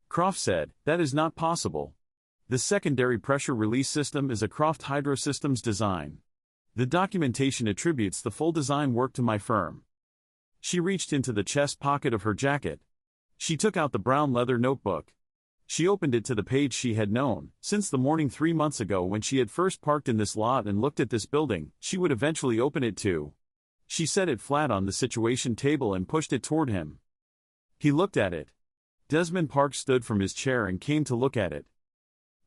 Croft said, that is not possible. The secondary pressure release system is a Croft Hydrosystems design. The documentation attributes the full design work to my firm. She reached into the chest pocket of her jacket. She took out the brown leather notebook. She opened it to the page she had known, since the morning 3 months ago when she had first parked in this lot and looked at this building, she would eventually open it too. She set it flat on the situation table and pushed it toward him. He looked at it. Desmond Park stood from his chair and came to look at it.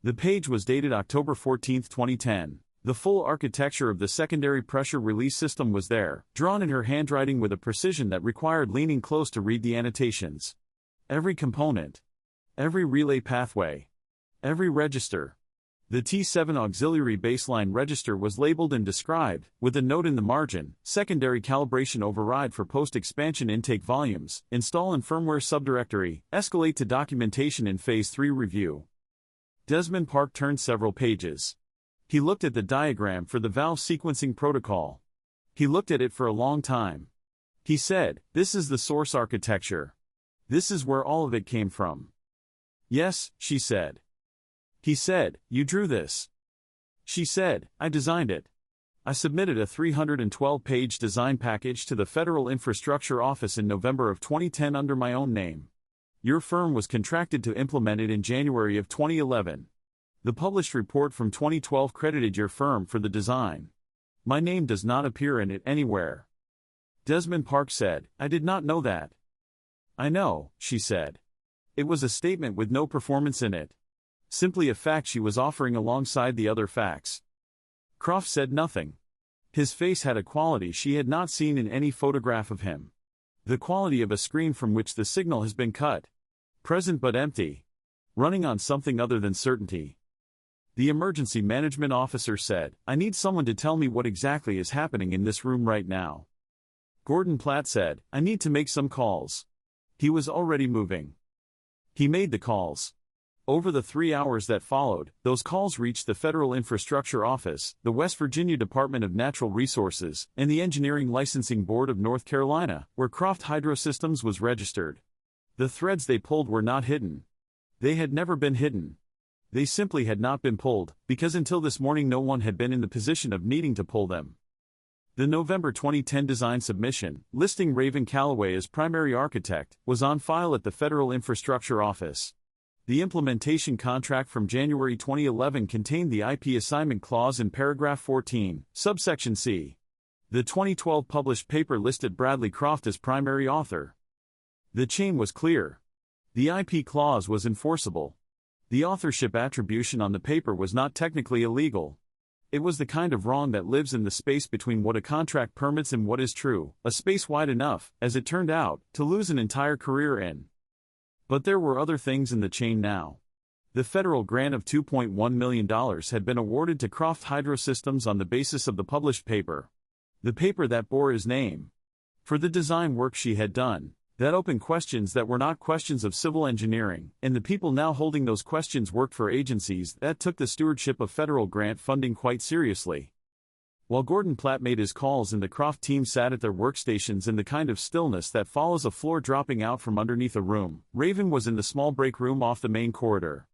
The page was dated October 14, 2010. The full architecture of the secondary pressure release system was there, drawn in her handwriting with a precision that required leaning close to read the annotations. Every component. Every relay pathway. Every register. The T7 auxiliary baseline register was labeled and described, with a note in the margin: secondary calibration override for post-expansion intake volumes, install in firmware subdirectory, escalate to documentation in Phase 3 review. Desmond Park turned several pages. He looked at the diagram for the valve sequencing protocol. He looked at it for a long time. He said, "This is the source architecture. This is where all of it came from." "Yes," she said. He said, "You drew this." She said, "I designed it. I submitted a 312-page design package to the Federal Infrastructure Office in November of 2010 under my own name. Your firm was contracted to implement it in January of 2011. The published report from 2012 credited your firm for the design. My name does not appear in it anywhere." Desmond Park said, "I did not know that." "I know," she said. It was a statement with no performance in it. Simply a fact she was offering alongside the other facts. Croft said nothing. His face had a quality she had not seen in any photograph of him. The quality of a screen from which the signal has been cut. Present but empty. Running on something other than certainty. The emergency management officer said, "I need someone to tell me what exactly is happening in this room right now." Gordon Platt said, "I need to make some calls." He was already moving. He made the calls. Over the 3 hours that followed, those calls reached the Federal Infrastructure Office, the West Virginia Department of Natural Resources, and the Engineering Licensing Board of North Carolina, where Croft Hydrosystems was registered. The threads they pulled were not hidden. They had never been hidden. They simply had not been pulled, because until this morning no one had been in the position of needing to pull them. The November 2010 design submission, listing Raven Calloway as primary architect, was on file at the Federal Infrastructure Office. The implementation contract from January 2011 contained the IP assignment clause in paragraph 14, subsection C. The 2012 published paper listed Bradley Croft as primary author. The chain was clear. The IP clause was enforceable. The authorship attribution on the paper was not technically illegal. It was the kind of wrong that lives in the space between what a contract permits and what is true, a space wide enough, as it turned out, to lose an entire career in. But there were other things in the chain now. The federal grant of $2.1 million had been awarded to Croft Hydrosystems on the basis of the published paper. The paper that bore his name. For the design work she had done, that opened questions that were not questions of civil engineering, and the people now holding those questions worked for agencies that took the stewardship of federal grant funding quite seriously. While Gordon Platt made his calls and the Croft team sat at their workstations in the kind of stillness that follows a floor dropping out from underneath a room, Raven was in the small break room off the main corridor.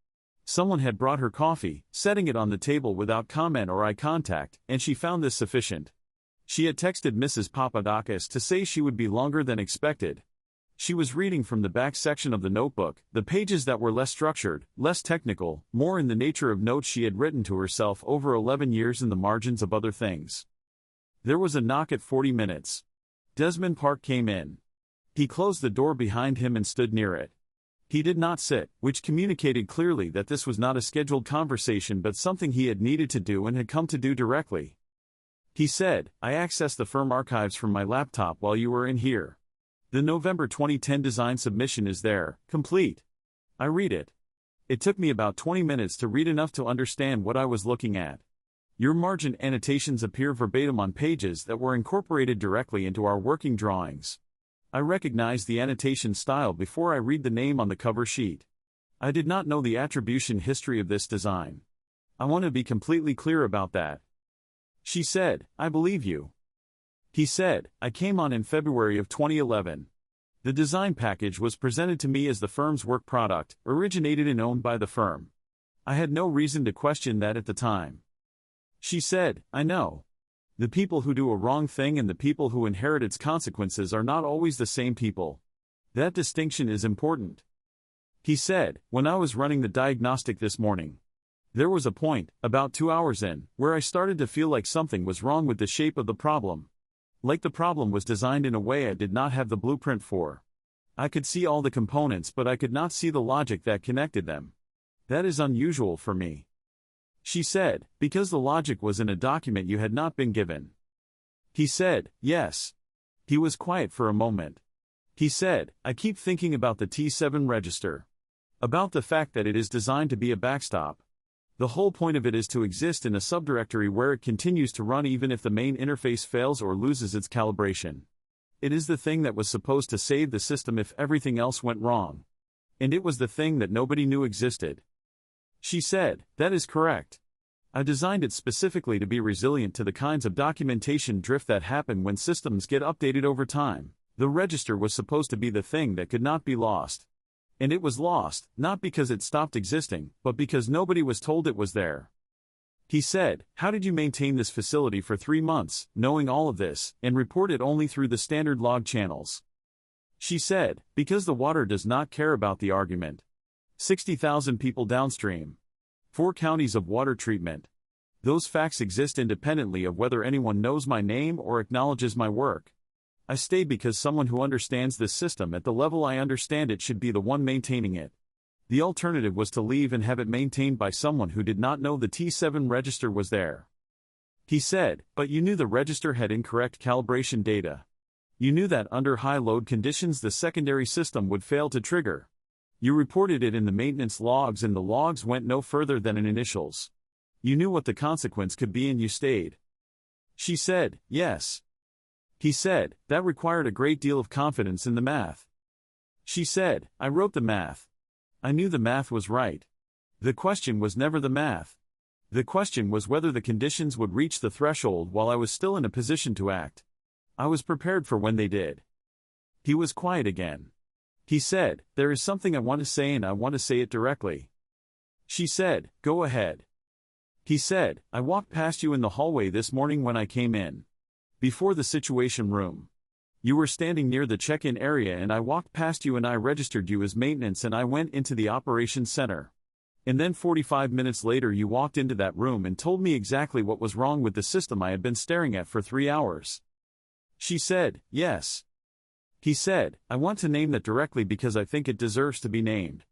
Someone had brought her coffee, setting it on the table without comment or eye contact, and she found this sufficient. She had texted Mrs. Papadakis to say she would be longer than expected. She was reading from the back section of the notebook, the pages that were less structured, less technical, more in the nature of notes she had written to herself over 11 years in the margins of other things. There was a knock at 40 minutes. Desmond Park came in. He closed the door behind him and stood near it. He did not sit, which communicated clearly that this was not a scheduled conversation but something he had needed to do and had come to do directly. He said, "I accessed the firm archives from my laptop while you were in here. The November 2010 design submission is there, complete. I read it. It took me about 20 minutes to read enough to understand what I was looking at. Your margin annotations appear verbatim on pages that were incorporated directly into our working drawings. I recognize the annotation style before I read the name on the cover sheet. I did not know the attribution history of this design. I want to be completely clear about that." She said, "I believe you." He said, "I came on in February of 2011. The design package was presented to me as the firm's work product, originated and owned by the firm. I had no reason to question that at the time." She said, "I know. The people who do a wrong thing and the people who inherit its consequences are not always the same people. That distinction is important." He said, "When I was running the diagnostic this morning, there was a point, about 2 hours in, where I started to feel like something was wrong with the shape of the problem. Like the problem was designed in a way I did not have the blueprint for. I could see all the components, but I could not see the logic that connected them. That is unusual for me. She said, because the logic was in a document you had not been given. He said, yes. He was quiet for a moment. He said, I keep thinking about the T7 register. About the fact that it is designed to be a backstop. The whole point of it is to exist in a subdirectory where it continues to run even if the main interface fails or loses its calibration. It is the thing that was supposed to save the system if everything else went wrong. And it was the thing that nobody knew existed. She said, that is correct. I designed it specifically to be resilient to the kinds of documentation drift that happen when systems get updated over time. The register was supposed to be the thing that could not be lost. And it was lost, not because it stopped existing, but because nobody was told it was there. He said, how did you maintain this facility for 3 months, knowing all of this, and report it only through the standard log channels? She said, because the water does not care about the argument. 60,000 people downstream. 4 counties of water treatment. Those facts exist independently of whether anyone knows my name or acknowledges my work. I stayed because someone who understands this system at the level I understand it should be the one maintaining it. The alternative was to leave and have it maintained by someone who did not know the T7 register was there. He said, but you knew the register had incorrect calibration data. You knew that under high load conditions the secondary system would fail to trigger. You reported it in the maintenance logs and the logs went no further than an initials. You knew what the consequence could be and you stayed. She said, yes. He said, that required a great deal of confidence in the math. She said, I wrote the math. I knew the math was right. The question was never the math. The question was whether the conditions would reach the threshold while I was still in a position to act. I was prepared for when they did. He was quiet again. He said, there is something I want to say and I want to say it directly. She said, go ahead. He said, I walked past you in the hallway this morning when I came in. Before the situation room. You were standing near the check-in area and I walked past you and I registered you as maintenance and I went into the operations center. And then 45 minutes later you walked into that room and told me exactly what was wrong with the system I had been staring at for 3 hours. She said, yes. He said, I want to name that directly because I think it deserves to be named.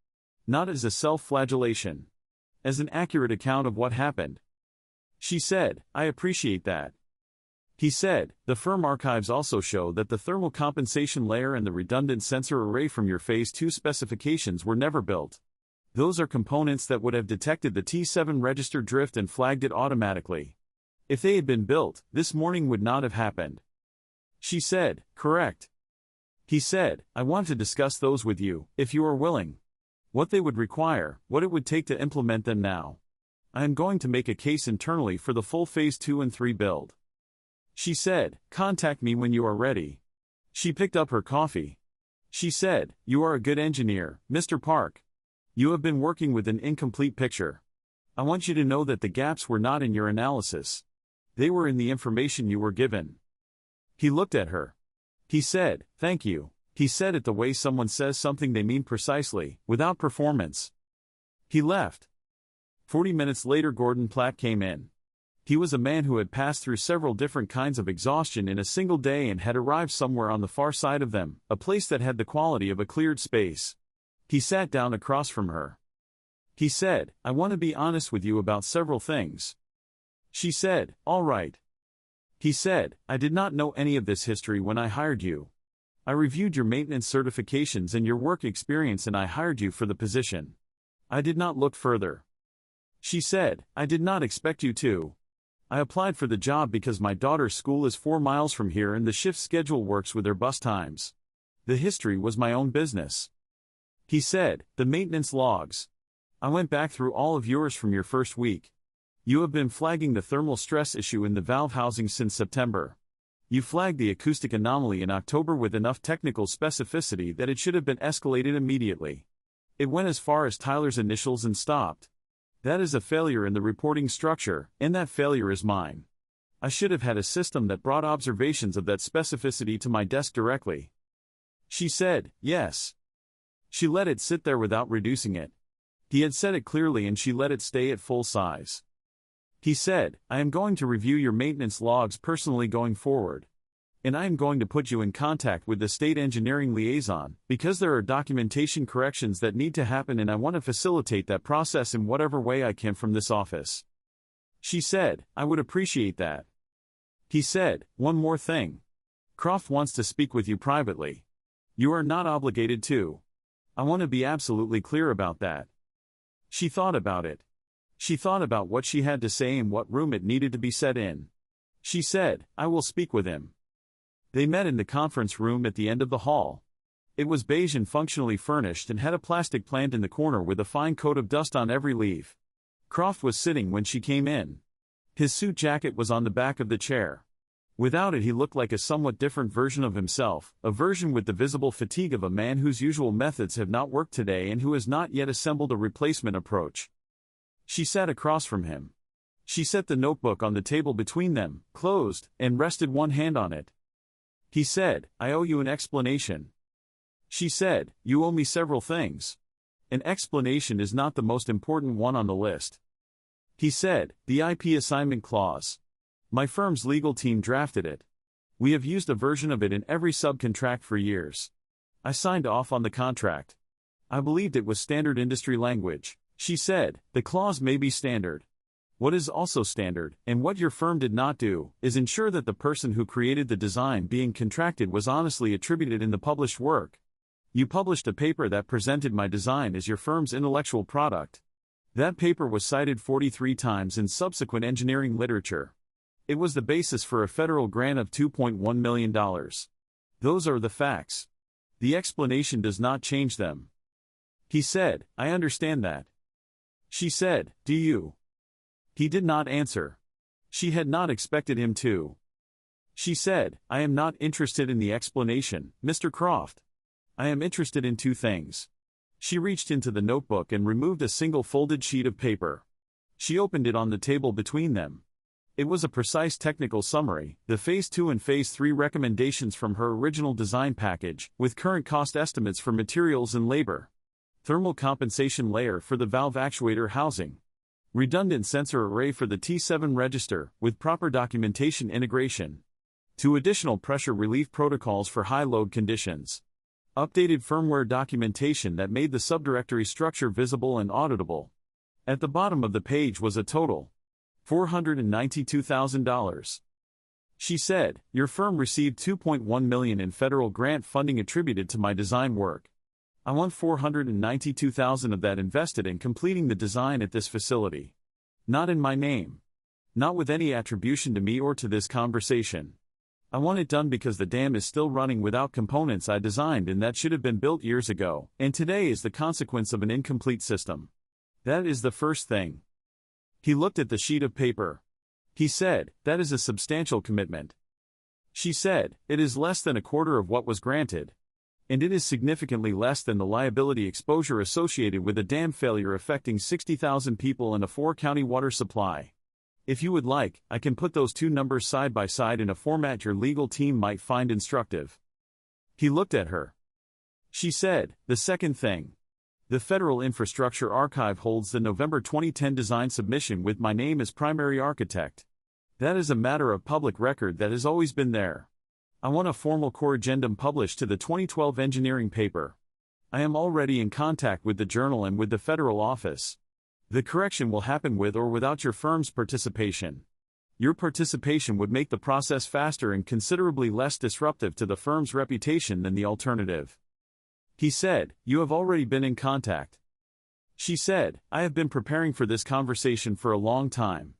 Not as a self-flagellation. As an accurate account of what happened. She said, I appreciate that. He said, the firm archives also show that the thermal compensation layer and the redundant sensor array from your Phase 2 specifications were never built. Those are components that would have detected the T7 register drift and flagged it automatically. If they had been built, this morning would not have happened. She said, correct. He said, I want to discuss those with you, if you are willing. What they would require, what it would take to implement them now. I am going to make a case internally for the full Phase 2 and 3 build. She said, contact me when you are ready. She picked up her coffee. She said, you are a good engineer, Mr. Park. You have been working with an incomplete picture. I want you to know that the gaps were not in your analysis. They were in the information you were given. He looked at her. He said, thank you. He said it the way someone says something they mean precisely, without performance. He left. 40 minutes later Gordon Platt came in. He was a man who had passed through several different kinds of exhaustion in a single day and had arrived somewhere on the far side of them, a place that had the quality of a cleared space. He sat down across from her. He said, I want to be honest with you about several things. She said, all right. He said, I did not know any of this history when I hired you. I reviewed your maintenance certifications and your work experience and I hired you for the position. I did not look further. She said, I did not expect you to. I applied for the job because my daughter's school is 4 miles from here and the shift schedule works with their bus times. The history was my own business. He said, the maintenance logs. I went back through all of yours from your first week. You have been flagging the thermal stress issue in the valve housing since September. You flagged the acoustic anomaly in October with enough technical specificity that it should have been escalated immediately. It went as far as Tyler's initials and stopped. That is a failure in the reporting structure, and that failure is mine. I should have had a system that brought observations of that specificity to my desk directly. She said, yes. She let it sit there without reducing it. He had said it clearly and she let it stay at full size. He said, I am going to review your maintenance logs personally going forward. And I am going to put you in contact with the state engineering liaison, because there are documentation corrections that need to happen and I want to facilitate that process in whatever way I can from this office. She said, I would appreciate that. He said, one more thing. Croft wants to speak with you privately. You are not obligated to. I want to be absolutely clear about that. She thought about it. She thought about what she had to say and what room it needed to be said in. She said, I will speak with him. They met in the conference room at the end of the hall. It was beige and functionally furnished and had a plastic plant in the corner with a fine coat of dust on every leaf. Croft was sitting when she came in. His suit jacket was on the back of the chair. Without it he looked like a somewhat different version of himself, a version with the visible fatigue of a man whose usual methods have not worked today and who has not yet assembled a replacement approach. She sat across from him. She set the notebook on the table between them, closed, and rested one hand on it. He said, I owe you an explanation. She said, you owe me several things. An explanation is not the most important one on the list. He said, the IP assignment clause. My firm's legal team drafted it. We have used a version of it in every subcontract for years. I signed off on the contract. I believed it was standard industry language. She said, the clause may be standard. What is also standard, and what your firm did not do, is ensure that the person who created the design being contracted was honestly attributed in the published work. You published a paper that presented my design as your firm's intellectual product. That paper was cited 43 times in subsequent engineering literature. It was the basis for a federal grant of $2.1 million. Those are the facts. The explanation does not change them. He said, I understand that. She said, do you? He did not answer. She had not expected him to. She said, I am not interested in the explanation, Mr. Croft. I am interested in two things. She reached into the notebook and removed a single folded sheet of paper. She opened it on the table between them. It was a precise technical summary, the Phase 2 and Phase 3 recommendations from her original design package, with current cost estimates for materials and labor. Thermal compensation layer for the valve actuator housing. Redundant sensor array for the T7 register, with proper documentation integration. 2 additional pressure relief protocols for high load conditions. Updated firmware documentation that made the subdirectory structure visible and auditable. At the bottom of the page was a total. $492,000. She said, your firm received $2.1 million in federal grant funding attributed to my design work. I want $492,000 of that invested in completing the design at this facility. Not in my name. Not with any attribution to me or to this conversation. I want it done because the dam is still running without components I designed and that should have been built years ago, and today is the consequence of an incomplete system. That is the first thing. He looked at the sheet of paper. He said, that is a substantial commitment. She said, it is less than a quarter of what was granted. And it is significantly less than the liability exposure associated with a dam failure affecting 60,000 people and a 4-county water supply. If you would like, I can put those two numbers side by side in a format your legal team might find instructive. He looked at her. She said, the second thing. The Federal Infrastructure Archive holds the November 2010 design submission with my name as primary architect. That is a matter of public record that has always been there. I want a formal corrigendum published to the 2012 engineering paper. I am already in contact with the journal and with the federal office. The correction will happen with or without your firm's participation. Your participation would make the process faster and considerably less disruptive to the firm's reputation than the alternative. He said, you have already been in contact. She said, I have been preparing for this conversation for a long time.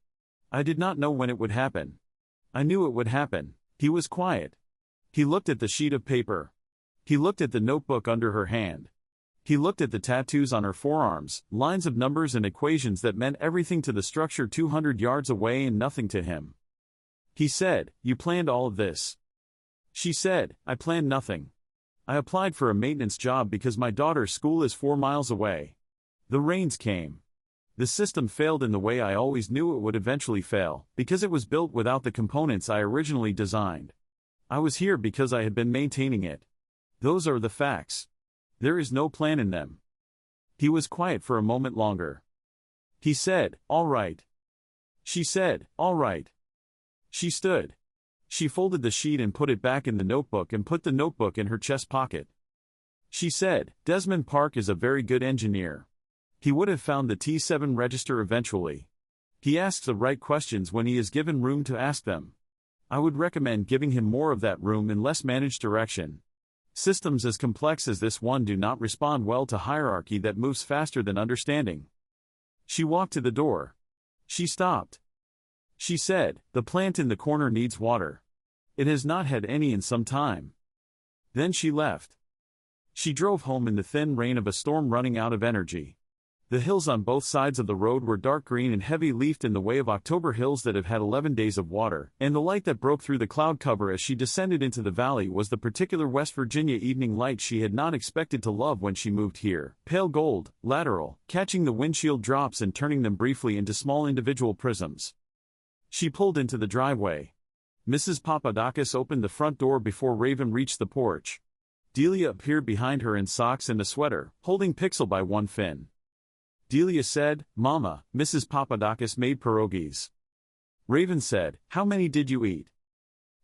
I did not know when it would happen. I knew it would happen. He was quiet. He looked at the sheet of paper. He looked at the notebook under her hand. He looked at the tattoos on her forearms, lines of numbers and equations that meant everything to the structure 200 yards away and nothing to him. He said, you planned all of this. She said, I planned nothing. I applied for a maintenance job because my daughter's school is 4 miles away. The rains came. The system failed in the way I always knew it would eventually fail, because it was built without the components I originally designed. I was here because I had been maintaining it. Those are the facts. There is no plan in them. He was quiet for a moment longer. He said, all right. She said, all right. She stood. She folded the sheet and put it back in the notebook and put the notebook in her chest pocket. She said, Desmond Park is a very good engineer. He would have found the T7 register eventually. He asks the right questions when he is given room to ask them. I would recommend giving him more of that room in less managed direction. Systems as complex as this one do not respond well to hierarchy that moves faster than understanding. She walked to the door. She stopped. She said, the plant in the corner needs water. It has not had any in some time. Then she left. She drove home in the thin rain of a storm running out of energy. The hills on both sides of the road were dark green and heavy-leafed in the way of October hills that have had 11 days of water, and the light that broke through the cloud cover as she descended into the valley was the particular West Virginia evening light she had not expected to love when she moved here, pale gold, lateral, catching the windshield drops and turning them briefly into small individual prisms. She pulled into the driveway. Mrs. Papadakis opened the front door before Raven reached the porch. Delia appeared behind her in socks and a sweater, holding Pixel by one fin. Delia said, Mama, Mrs. Papadakis made pierogies. Raven said, how many did you eat?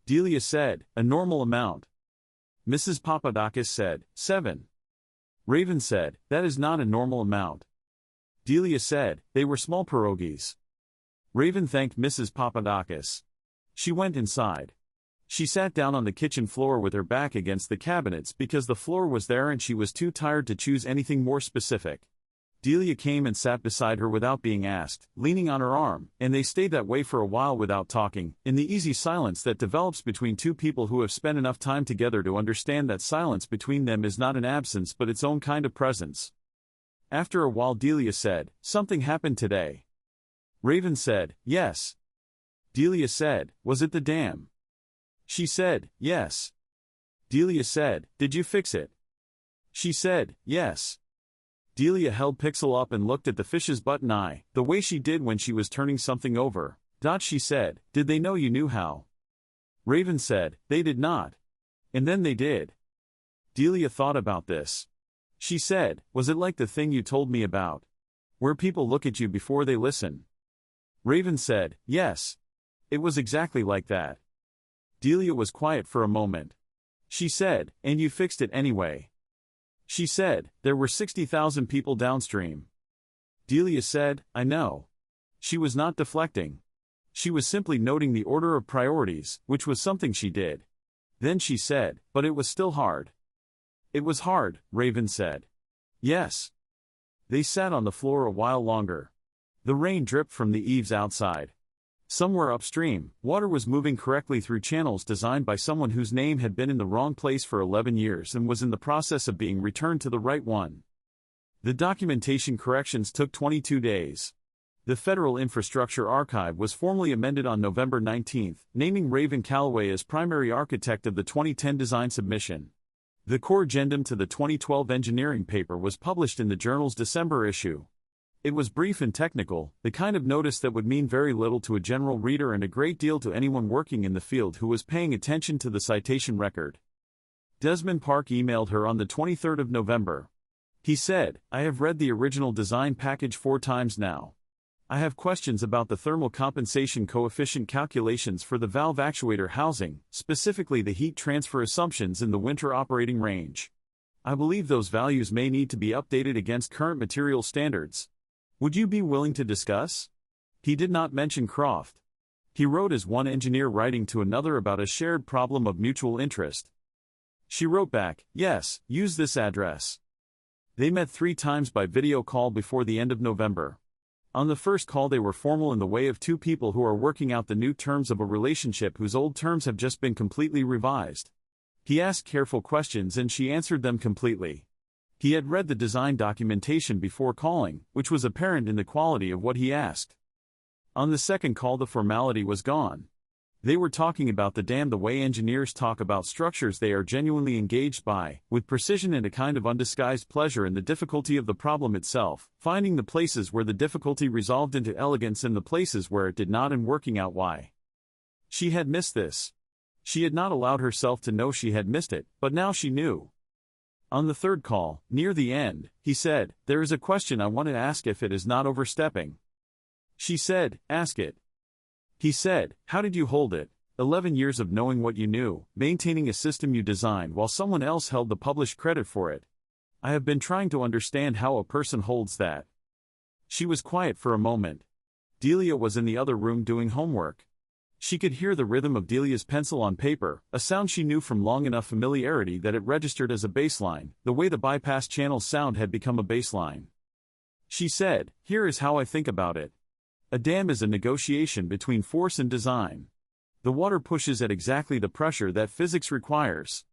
Delia said, a normal amount. Mrs. Papadakis said, 7. Raven said, that is not a normal amount. Delia said, they were small pierogies. Raven thanked Mrs. Papadakis. She went inside. She sat down on the kitchen floor with her back against the cabinets because the floor was there and she was too tired to choose anything more specific. Delia came and sat beside her without being asked, leaning on her arm, and they stayed that way for a while without talking, in the easy silence that develops between two people who have spent enough time together to understand that silence between them is not an absence but its own kind of presence. After a while Delia said, something happened today. Raven said, yes. Delia said, was it the dam? She said, yes. Delia said, did you fix it? She said, yes. Delia held Pixel up and looked at the fish's button eye, the way she did when she was turning something over. She said, did they know you knew how? Raven said, they did not. And then they did. Delia thought about this. She said, was it like the thing you told me about? Where people look at you before they listen? Raven said, yes. It was exactly like that. Delia was quiet for a moment. She said, and you fixed it anyway. She said, there were 60,000 people downstream. Delia said, I know. She was not deflecting. She was simply noting the order of priorities, which was something she did. Then she said, but it was still hard. It was hard, Raven said. Yes. They sat on the floor a while longer. The rain dripped from the eaves outside. Somewhere upstream, water was moving correctly through channels designed by someone whose name had been in the wrong place for 11 years and was in the process of being returned to the right one. The documentation corrections took 22 days. The Federal Infrastructure Archive was formally amended on November 19, naming Raven Calloway as primary architect of the 2010 design submission. The core addendum to the 2012 engineering paper was published in the journal's December issue. It was brief and technical, the kind of notice that would mean very little to a general reader and a great deal to anyone working in the field who was paying attention to the citation record. Desmond Park emailed her on the 23rd of November. He said, I have read the original design package 4 times now. I have questions about the thermal compensation coefficient calculations for the valve actuator housing, specifically the heat transfer assumptions in the winter operating range. I believe those values may need to be updated against current material standards. Would you be willing to discuss? He did not mention Croft. He wrote as one engineer writing to another about a shared problem of mutual interest. She wrote back, yes, use this address. They met 3 times by video call before the end of November. On the first call they were formal in the way of 2 people who are working out the new terms of a relationship whose old terms have just been completely revised. He asked careful questions and she answered them completely. He had read the design documentation before calling, which was apparent in the quality of what he asked. On the second call the formality was gone. They were talking about the dam the way engineers talk about structures they are genuinely engaged by, with precision and a kind of undisguised pleasure in the difficulty of the problem itself, finding the places where the difficulty resolved into elegance and the places where it did not and working out why. She had missed this. She had not allowed herself to know she had missed it, but now she knew. On the third call, near the end, he said, there is a question I want to ask if it is not overstepping. She said, ask it. He said, how did you hold it? 11 years of knowing what you knew, maintaining a system you designed while someone else held the published credit for it. I have been trying to understand how a person holds that. She was quiet for a moment. Delia was in the other room doing homework. She could hear the rhythm of Delia's pencil on paper, a sound she knew from long enough familiarity that it registered as a baseline, the way the bypass channel's sound had become a baseline. She said, "Here is how I think about it. A dam is a negotiation between force and design. The water pushes at exactly the pressure that physics requires.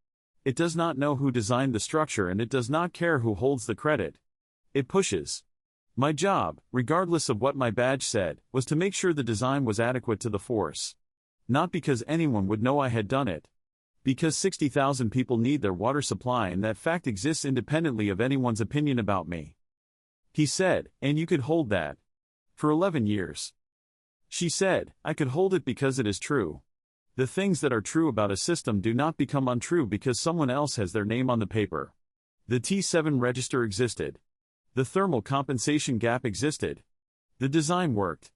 It does not know who designed the structure and it does not care who holds the credit. It pushes. My job, regardless of what my badge said, was to make sure the design was adequate to the force. Not because anyone would know I had done it. Because 60,000 people need their water supply and that fact exists independently of anyone's opinion about me." He said, "And you could hold that. For 11 years. She said, "I could hold it because it is true. The things that are true about a system do not become untrue because someone else has their name on the paper. The T7 register existed. The thermal compensation gap existed. The design worked.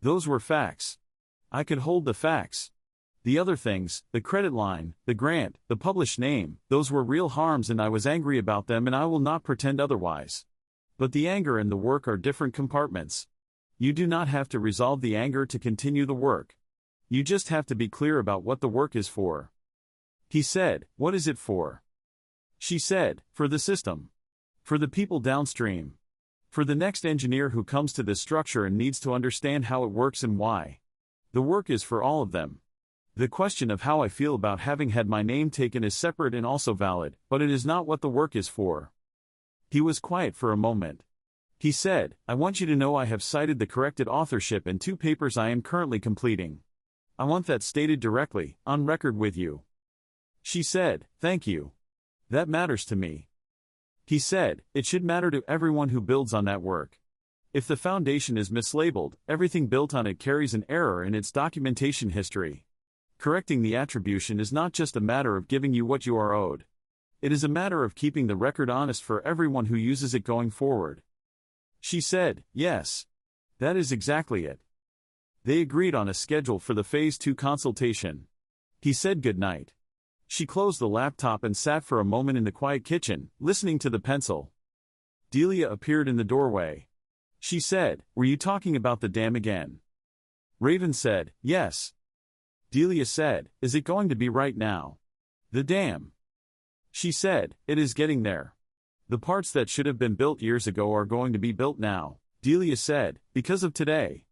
Those were facts. I could hold the facts. The other things, the credit line, the grant, the published name, those were real harms and I was angry about them and I will not pretend otherwise. But the anger and the work are different compartments. You do not have to resolve the anger to continue the work. You just have to be clear about what the work is for." He said, "What is it for?" She said, "For the system. For the people downstream. For the next engineer who comes to this structure and needs to understand how it works and why. The work is for all of them. The question of how I feel about having had my name taken is separate and also valid, but it is not what the work is for." He was quiet for a moment. He said, "I want you to know I have cited the corrected authorship in 2 papers I am currently completing. I want that stated directly, on record with you." She said, "Thank you. That matters to me." He said, "It should matter to everyone who builds on that work. If the foundation is mislabeled, everything built on it carries an error in its documentation history. Correcting the attribution is not just a matter of giving you what you are owed. It is a matter of keeping the record honest for everyone who uses it going forward." She said, "Yes. That is exactly it." They agreed on a schedule for the Phase 2 consultation. He said goodnight. She closed the laptop and sat for a moment in the quiet kitchen, listening to the pencil. Delia appeared in the doorway. She said, "Were you talking about the dam again?" Raven said, "Yes." Delia said, "Is it going to be right now?" "The dam." She said, "It is getting there. The parts that should have been built years ago are going to be built now." Delia said, "Because of today."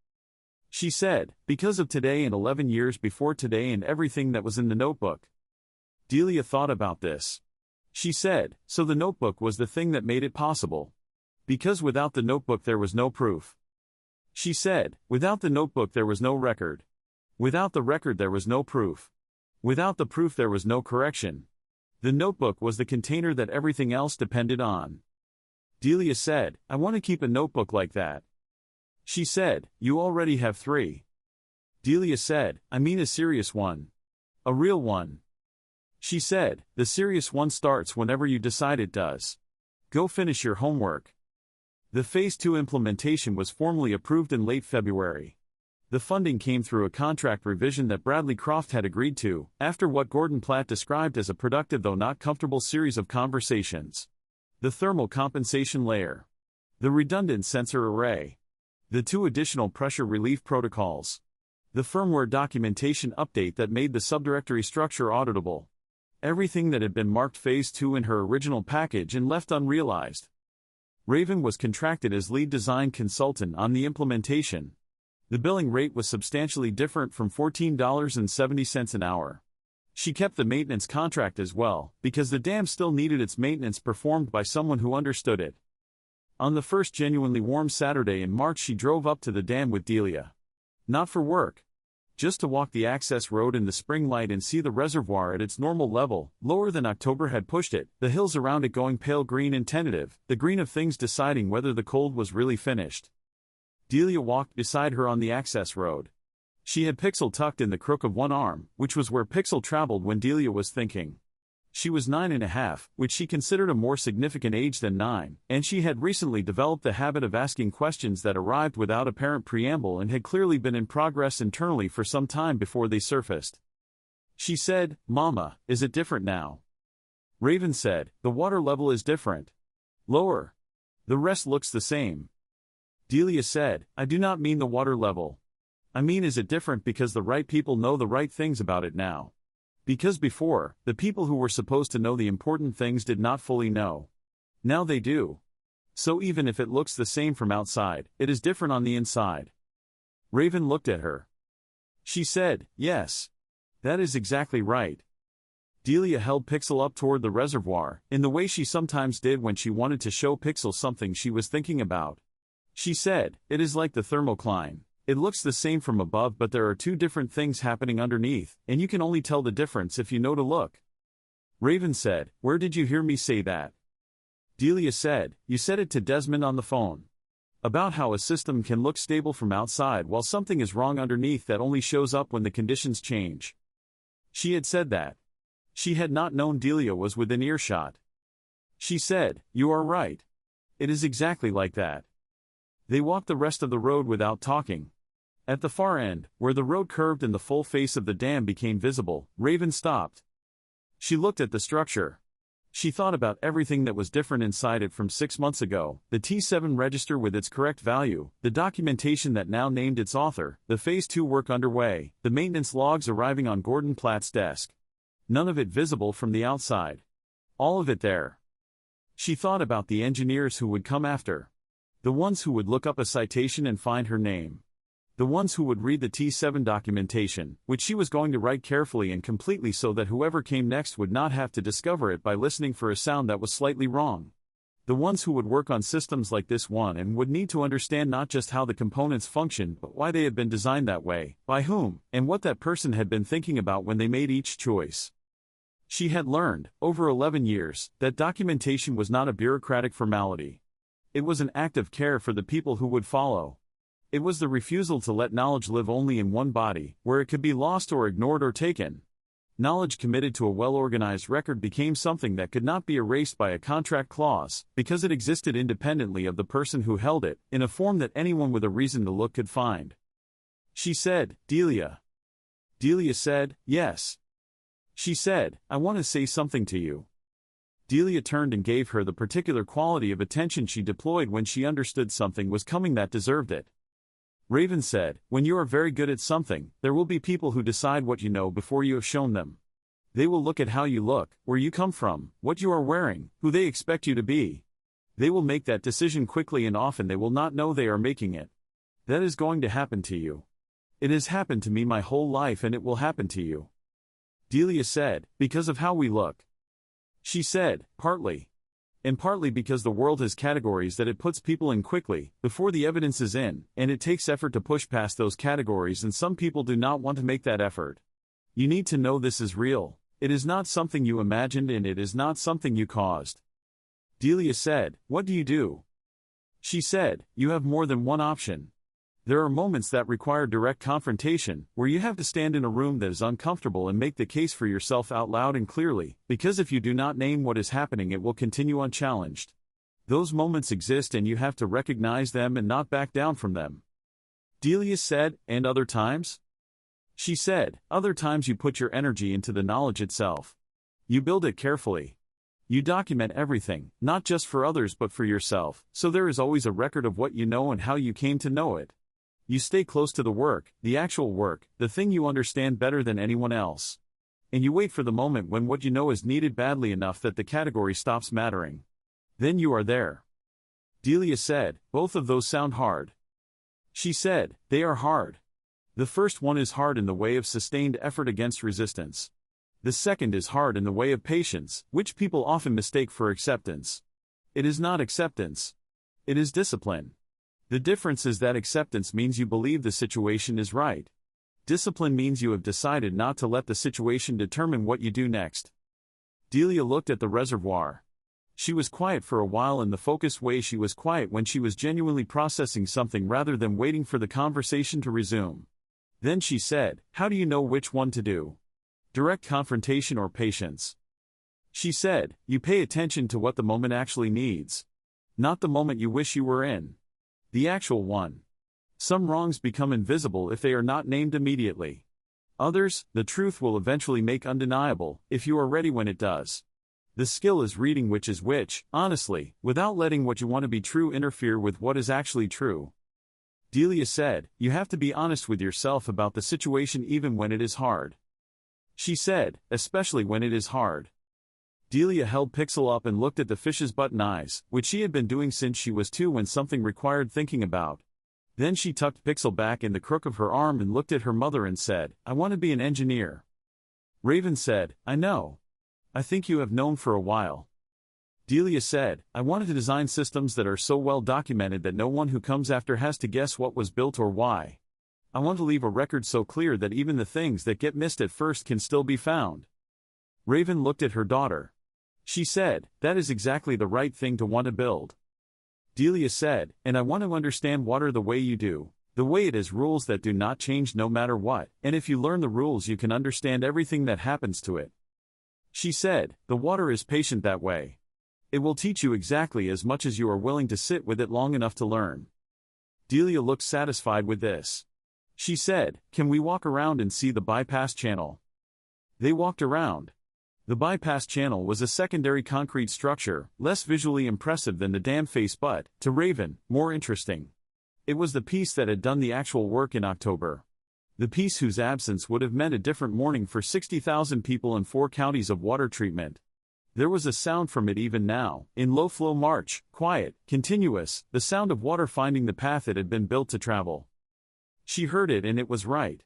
She said, "Because of today and 11 years before today and everything that was in the notebook." Delia thought about this. She said, "So the notebook was the thing that made it possible. Because without the notebook there was no proof." She said, "Without the notebook there was no record. Without the record there was no proof. Without the proof there was no correction. The notebook was the container that everything else depended on." Delia said, "I want to keep a notebook like that." She said, "You already have 3. Delia said, "I mean a serious one. A real one." She said, "The serious one starts whenever you decide it does. Go finish your homework." The Phase 2 implementation was formally approved in late February. The funding came through a contract revision that Bradley Croft had agreed to, after what Gordon Platt described as a productive though not comfortable series of conversations. The thermal compensation layer. The redundant sensor array. The 2 additional pressure relief protocols. The firmware documentation update that made the subdirectory structure auditable. Everything that had been marked Phase 2 in her original package and left unrealized. Raven was contracted as lead design consultant on the implementation. The billing rate was substantially different from $14.70 an hour. She kept the maintenance contract as well, because the dam still needed its maintenance performed by someone who understood it. On the first genuinely warm Saturday in March she drove up to the dam with Delia. Not for work. Just to walk the access road in the spring light and see the reservoir at its normal level, lower than October had pushed it, the hills around it going pale green and tentative, the green of things deciding whether the cold was really finished. Delia walked beside her on the access road. She had Pixel tucked in the crook of one arm, which was where Pixel traveled when Delia was thinking. She was 9.5, which she considered a more significant age than 9, and she had recently developed the habit of asking questions that arrived without apparent preamble and had clearly been in progress internally for some time before they surfaced. She said, "Mama, is it different now?" Raven said, "The water level is different. Lower. The rest looks the same." Delia said, "I do not mean the water level. I mean, is it different because the right people know the right things about it now? Because before, the people who were supposed to know the important things did not fully know. Now they do. So even if it looks the same from outside, it is different on the inside." Raven looked at her. She said, "Yes. That is exactly right." Delia held Pixel up toward the reservoir, in the way she sometimes did when she wanted to show Pixel something she was thinking about. She said, "It is like the thermocline. It looks the same from above, but there are two different things happening underneath, and you can only tell the difference if you know to look." Raven said, "Where did you hear me say that?" Delia said, "You said it to Desmond on the phone. About how a system can look stable from outside while something is wrong underneath that only shows up when the conditions change." She had said that. She had not known Delia was within earshot. She said, "You are right. It is exactly like that." They walked the rest of the road without talking. At the far end, where the road curved and the full face of the dam became visible, Raven stopped. She looked at the structure. She thought about everything that was different inside it from 6 months ago: the T7 register with its correct value, the documentation that now named its author, the Phase 2 work underway, the maintenance logs arriving on Gordon Platt's desk. None of it visible from the outside. All of it there. She thought about the engineers who would come after. The ones who would look up a citation and find her name. The ones who would read the T7 documentation, which she was going to write carefully and completely so that whoever came next would not have to discover it by listening for a sound that was slightly wrong. The ones who would work on systems like this one and would need to understand not just how the components function but why they had been designed that way, by whom, and what that person had been thinking about when they made each choice. She had learned, over 11 years, that documentation was not a bureaucratic formality. It was an act of care for the people who would follow. It was the refusal to let knowledge live only in one body, where it could be lost or ignored or taken. Knowledge committed to a well-organized record became something that could not be erased by a contract clause, because it existed independently of the person who held it, in a form that anyone with a reason to look could find. She said, "Delia." Delia said, "Yes." She said, "I want to say something to you." Delia turned and gave her the particular quality of attention she deployed when she understood something was coming that deserved it. Raven said, "When you are very good at something, there will be people who decide what you know before you have shown them. They will look at how you look, where you come from, what you are wearing, who they expect you to be. They will make that decision quickly and often they will not know they are making it. That is going to happen to you. It has happened to me my whole life and it will happen to you." Delia said, "Because of how we look." She said, "Partly. And partly because the world has categories that it puts people in quickly, before the evidence is in, and it takes effort to push past those categories and some people do not want to make that effort. You need to know this is real. It is not something you imagined and it is not something you caused." Delia said, "What do you do?" She said, "You have more than one option. There are moments that require direct confrontation, where you have to stand in a room that is uncomfortable and make the case for yourself out loud and clearly, because if you do not name what is happening it will continue unchallenged. Those moments exist and you have to recognize them and not back down from them." Delia said, "And other times?" She said, "Other times you put your energy into the knowledge itself. You build it carefully. You document everything, not just for others but for yourself, so there is always a record of what you know and how you came to know it. You stay close to the work, the actual work, the thing you understand better than anyone else. And you wait for the moment when what you know is needed badly enough that the category stops mattering. Then you are there." Delia said, "Both of those sound hard." She said, "They are hard. The first one is hard in the way of sustained effort against resistance. The second is hard in the way of patience, which people often mistake for acceptance. It is not acceptance. It is discipline. The difference is that acceptance means you believe the situation is right. Discipline means you have decided not to let the situation determine what you do next." Delia looked at the reservoir. She was quiet for a while in the focused way she was quiet when she was genuinely processing something rather than waiting for the conversation to resume. Then she said, "How do you know which one to do? Direct confrontation or patience?" She said, "You pay attention to what the moment actually needs. Not the moment you wish you were in. The actual one. Some wrongs become invisible if they are not named immediately. Others, the truth will eventually make undeniable, if you are ready when it does. The skill is reading which is which, honestly, without letting what you want to be true interfere with what is actually true. Delia said, you have to be honest with yourself about the situation even when it is hard. She said, especially when it is hard. Delia held Pixel up and looked at the fish's button eyes, which she had been doing since she was 2 when something required thinking about. Then she tucked Pixel back in the crook of her arm and looked at her mother and said, I want to be an engineer. Raven said, I know. I think you have known for a while. Delia said, I wanted to design systems that are so well documented that no one who comes after has to guess what was built or why. I want to leave a record so clear that even the things that get missed at first can still be found. Raven looked at her daughter. She said, that is exactly the right thing to want to build. Delia said, and I want to understand water the way you do, the way it has rules that do not change no matter what, and if you learn the rules you can understand everything that happens to it. She said, the water is patient that way. It will teach you exactly as much as you are willing to sit with it long enough to learn. Delia looked satisfied with this. She said, can we walk around and see the bypass channel? They walked around. The bypass channel was a secondary concrete structure, less visually impressive than the dam face but, to Raven, more interesting. It was the piece that had done the actual work in October. The piece whose absence would have meant a different morning for 60,000 people in 4 counties of water treatment. There was a sound from it even now, in low-flow march, quiet, continuous, the sound of water finding the path it had been built to travel. She heard it and it was right.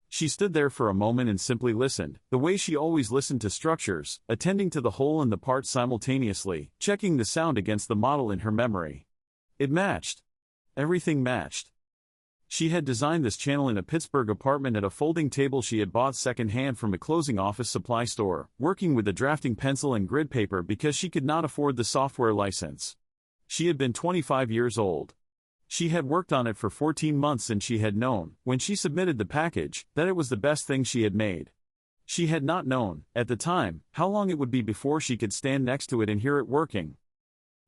She stood there for a moment and simply listened, the way she always listened to structures, attending to the whole and the part simultaneously, checking the sound against the model in her memory. It matched. Everything matched. She had designed this channel in a Pittsburgh apartment at a folding table she had bought second-hand from a closing office supply store, working with a drafting pencil and grid paper because she could not afford the software license. She had been 25 years old. She had worked on it for 14 months and she had known, when she submitted the package, that it was the best thing she had made. She had not known, at the time, how long it would be before she could stand next to it and hear it working.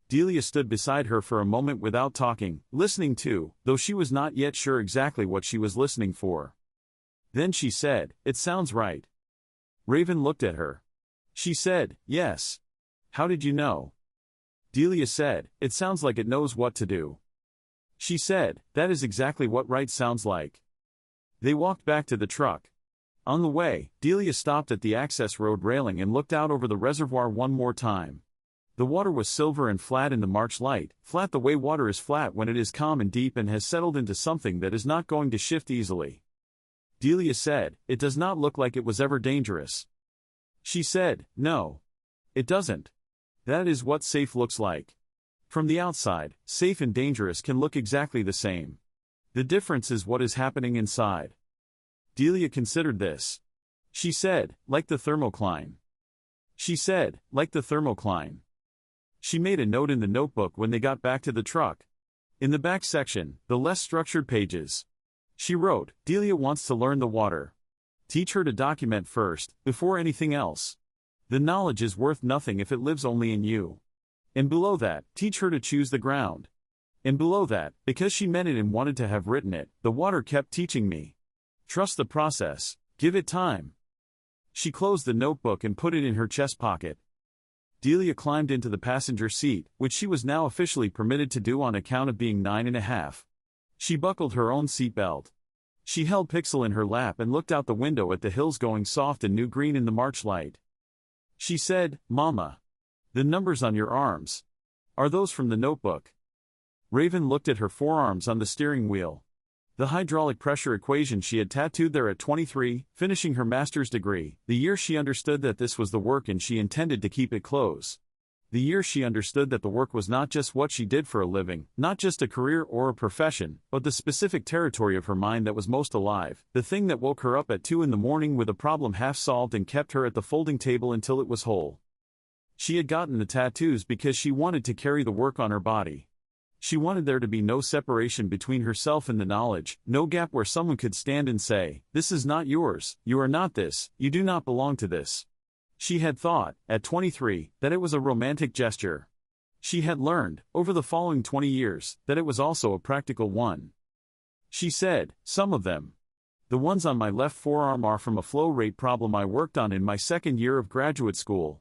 Delia stood beside her for a moment without talking, listening too, though she was not yet sure exactly what she was listening for. Then she said, it sounds right. Raven looked at her. She said, yes. How did you know? Delia said, it sounds like it knows what to do. She said, that is exactly what right sounds like. They walked back to the truck. On the way, Delia stopped at the access road railing and looked out over the reservoir one more time. The water was silver and flat in the March light, flat the way water is flat when it is calm and deep and has settled into something that is not going to shift easily. Delia said, it does not look like it was ever dangerous. She said, no. It doesn't. That is what safe looks like. From the outside, safe and dangerous can look exactly the same. The difference is what is happening inside. Delia considered this. She said, like the thermocline. She said, like the thermocline. She made a note in the notebook when they got back to the truck. In the back section, the less structured pages. She wrote, Delia wants to learn the water. Teach her to document first, before anything else. The knowledge is worth nothing if it lives only in you. And below that, teach her to choose the ground. And below that, because she meant it and wanted to have written it, the water kept teaching me. Trust the process, give it time. She closed the notebook and put it in her chest pocket. Delia climbed into the passenger seat, which she was now officially permitted to do on account of being 9.5. She buckled her own seatbelt. She held Pixel in her lap and looked out the window at the hills going soft and new green in the March light. She said, Mama. The numbers on your arms. Are those from the notebook? Raven looked at her forearms on the steering wheel. The hydraulic pressure equation she had tattooed there at 23, finishing her master's degree, the year she understood that this was the work and she intended to keep it close. The year she understood that the work was not just what she did for a living, not just a career or a profession, but the specific territory of her mind that was most alive, the thing that woke her up at 2 in the morning with a problem half solved and kept her at the folding table until it was whole. She had gotten the tattoos because she wanted to carry the work on her body. She wanted there to be no separation between herself and the knowledge, no gap where someone could stand and say, this is not yours, you are not this, you do not belong to this. She had thought, at 23, that it was a romantic gesture. She had learned, over the following 20 years, that it was also a practical one. She said, some of them. The ones on my left forearm are from a flow rate problem I worked on in my second year of graduate school.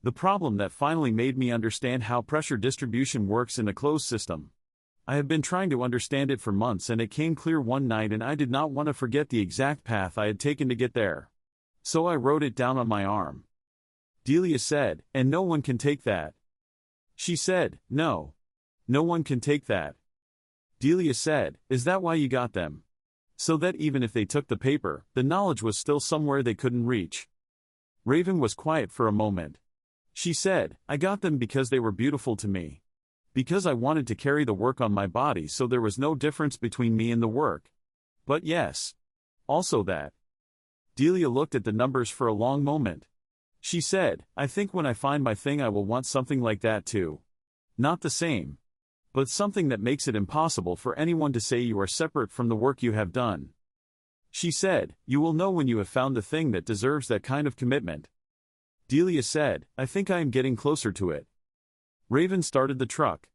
The problem that finally made me understand how pressure distribution works in a closed system. I have been trying to understand it for months, and it came clear one night, and I did not want to forget the exact path I had taken to get there. So I wrote it down on my arm. Delia said, "And no one can take that." She said, "No. No one can take that." Delia said, "Is that why you got them? So that even if they took the paper, the knowledge was still somewhere they couldn't reach?" Raven was quiet for a moment. She said, "I got them because they were beautiful to me. Because I wanted to carry the work on my body, so there was no difference between me and the work. But yes. Also that." Delia looked at the numbers for a long moment. She said, "I think when I find my thing I will want something like that too. Not the same. But something that makes it impossible for anyone to say you are separate from the work you have done." She said, "You will know when you have found the thing that deserves that kind of commitment." Delia said, "I think I am getting closer to it." Raven started the truck.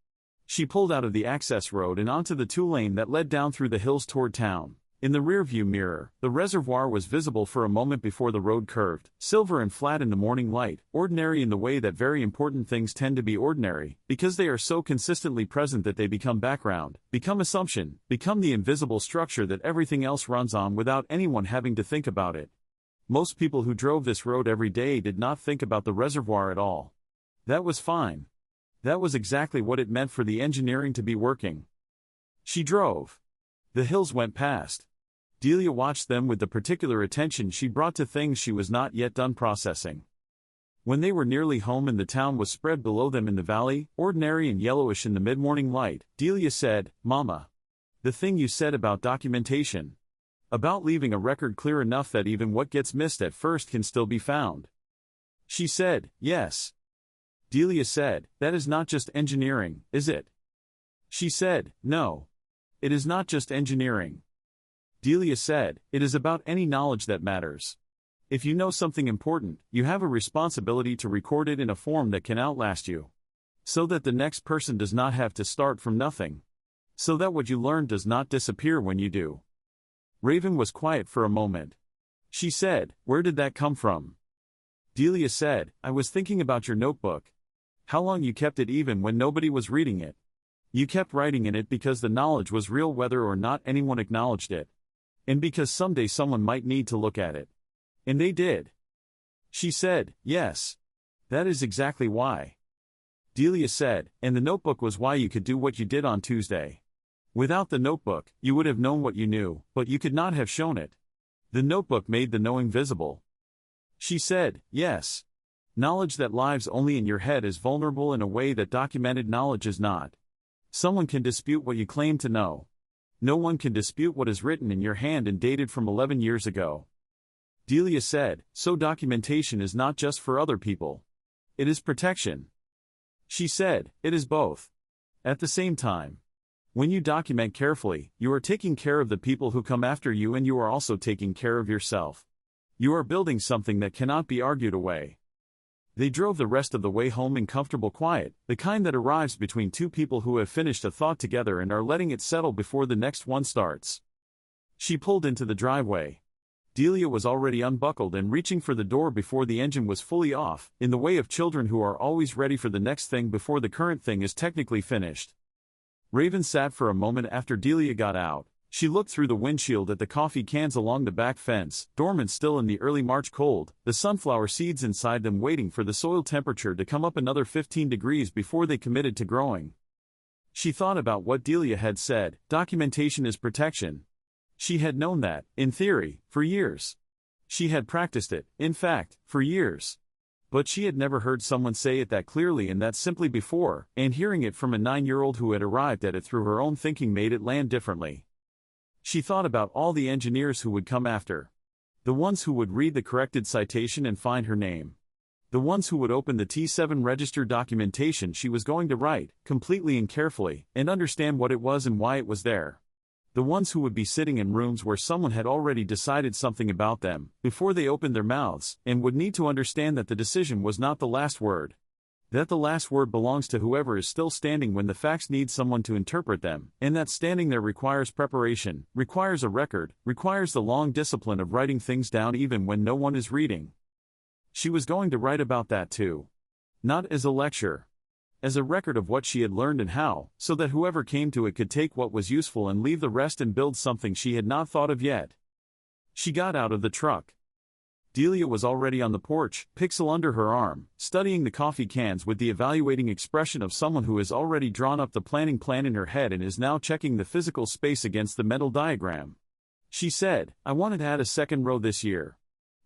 She pulled out of the access road and onto the two-lane that led down through the hills toward town. In the rearview mirror, the reservoir was visible for a moment before the road curved, silver and flat in the morning light, ordinary in the way that very important things tend to be ordinary, because they are so consistently present that they become background, become assumption, become the invisible structure that everything else runs on without anyone having to think about it. Most people who drove this road every day did not think about the reservoir at all. That was fine. That was exactly what it meant for the engineering to be working. She drove. The hills went past. Delia watched them with the particular attention she brought to things she was not yet done processing. When they were nearly home and the town was spread below them in the valley, ordinary and yellowish in the mid-morning light, Delia said, "Mama. The thing you said about documentation. About leaving a record clear enough that even what gets missed at first can still be found." She said, "Yes." Delia said, "That is not just engineering, is it?" She said, "No. It is not just engineering." Delia said, "It is about any knowledge that matters. If you know something important, you have a responsibility to record it in a form that can outlast you. So that the next person does not have to start from nothing. So that what you learn does not disappear when you do." Raven was quiet for a moment. She said, "Where did that come from?" Delia said, "I was thinking about your notebook. How long you kept it even when nobody was reading it. You kept writing in it because the knowledge was real whether or not anyone acknowledged it. And because someday someone might need to look at it. And they did." She said, "Yes. That is exactly why." Delia said, "And the notebook was why you could do what you did on Tuesday. Without the notebook, you would have known what you knew, but you could not have shown it. The notebook made the knowing visible." She said, "Yes. Knowledge that lives only in your head is vulnerable in a way that documented knowledge is not. Someone can dispute what you claim to know. No one can dispute what is written in your hand and dated from 11 years ago." Delia said, "So documentation is not just for other people. It is protection." She said, "It is both. At the same time. When you document carefully, you are taking care of the people who come after you, and you are also taking care of yourself. You are building something that cannot be argued away." They drove the rest of the way home in comfortable quiet, the kind that arrives between two people who have finished a thought together and are letting it settle before the next one starts. She pulled into the driveway. Delia was already unbuckled and reaching for the door before the engine was fully off, in the way of children who are always ready for the next thing before the current thing is technically finished. Raven sat for a moment after Delia got out. She looked through the windshield at the coffee cans along the back fence, dormant still in the early March cold, the sunflower seeds inside them waiting for the soil temperature to come up another 15 degrees before they committed to growing. She thought about what Delia had said, documentation is protection. She had known that, in theory, for years. She had practiced it, in fact, for years. But she had never heard someone say it that clearly and that simply before, and hearing it from a 9-year-old who had arrived at it through her own thinking made it land differently. She thought about all the engineers who would come after. The ones who would read the corrected citation and find her name. The ones who would open the T7 register documentation she was going to write, completely and carefully, and understand what it was and why it was there. The ones who would be sitting in rooms where someone had already decided something about them, before they opened their mouths, and would need to understand that the decision was not the last word. That the last word belongs to whoever is still standing when the facts need someone to interpret them, and that standing there requires preparation, requires a record, requires the long discipline of writing things down even when no one is reading. She was going to write about that too. Not as a lecture. As a record of what she had learned and how, so that whoever came to it could take what was useful and leave the rest and build something she had not thought of yet. She got out of the truck. Delia was already on the porch, Pixel under her arm, studying the coffee cans with the evaluating expression of someone who has already drawn up the planning plan in her head and is now checking the physical space against the mental diagram. She said, "I wanted to add a second row this year.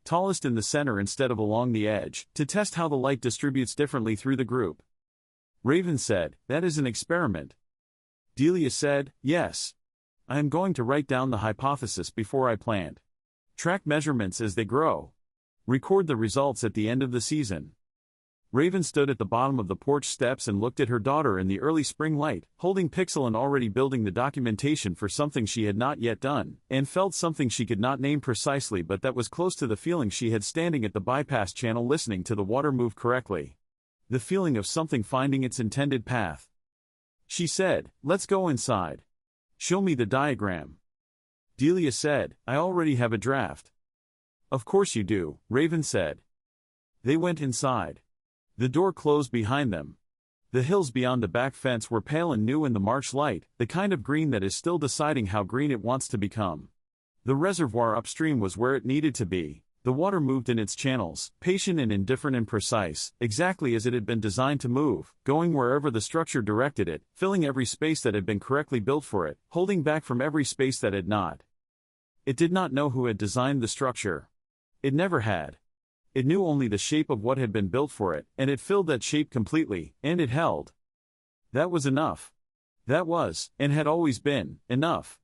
Tallest in the center instead of along the edge, to test how the light distributes differently through the group." Raven said, "That is an experiment." Delia said, "Yes. I am going to write down the hypothesis before I plant. Track measurements as they grow. Record the results at the end of the season." Raven stood at the bottom of the porch steps and looked at her daughter in the early spring light, holding Pixel and already building the documentation for something she had not yet done, and felt something she could not name precisely but that was close to the feeling she had standing at the bypass channel listening to the water move correctly. The feeling of something finding its intended path. She said, "Let's go inside. Show me the diagram." Delia said, "I already have a draft." "Of course you do," Raven said. They went inside. The door closed behind them. The hills beyond the back fence were pale and new in the March light, the kind of green that is still deciding how green it wants to become. The reservoir upstream was where it needed to be. The water moved in its channels, patient and indifferent and precise, exactly as it had been designed to move, going wherever the structure directed it, filling every space that had been correctly built for it, holding back from every space that had not. It did not know who had designed the structure. It never had. It knew only the shape of what had been built for it, and it filled that shape completely, and it held. That was enough. That was, and had always been, enough.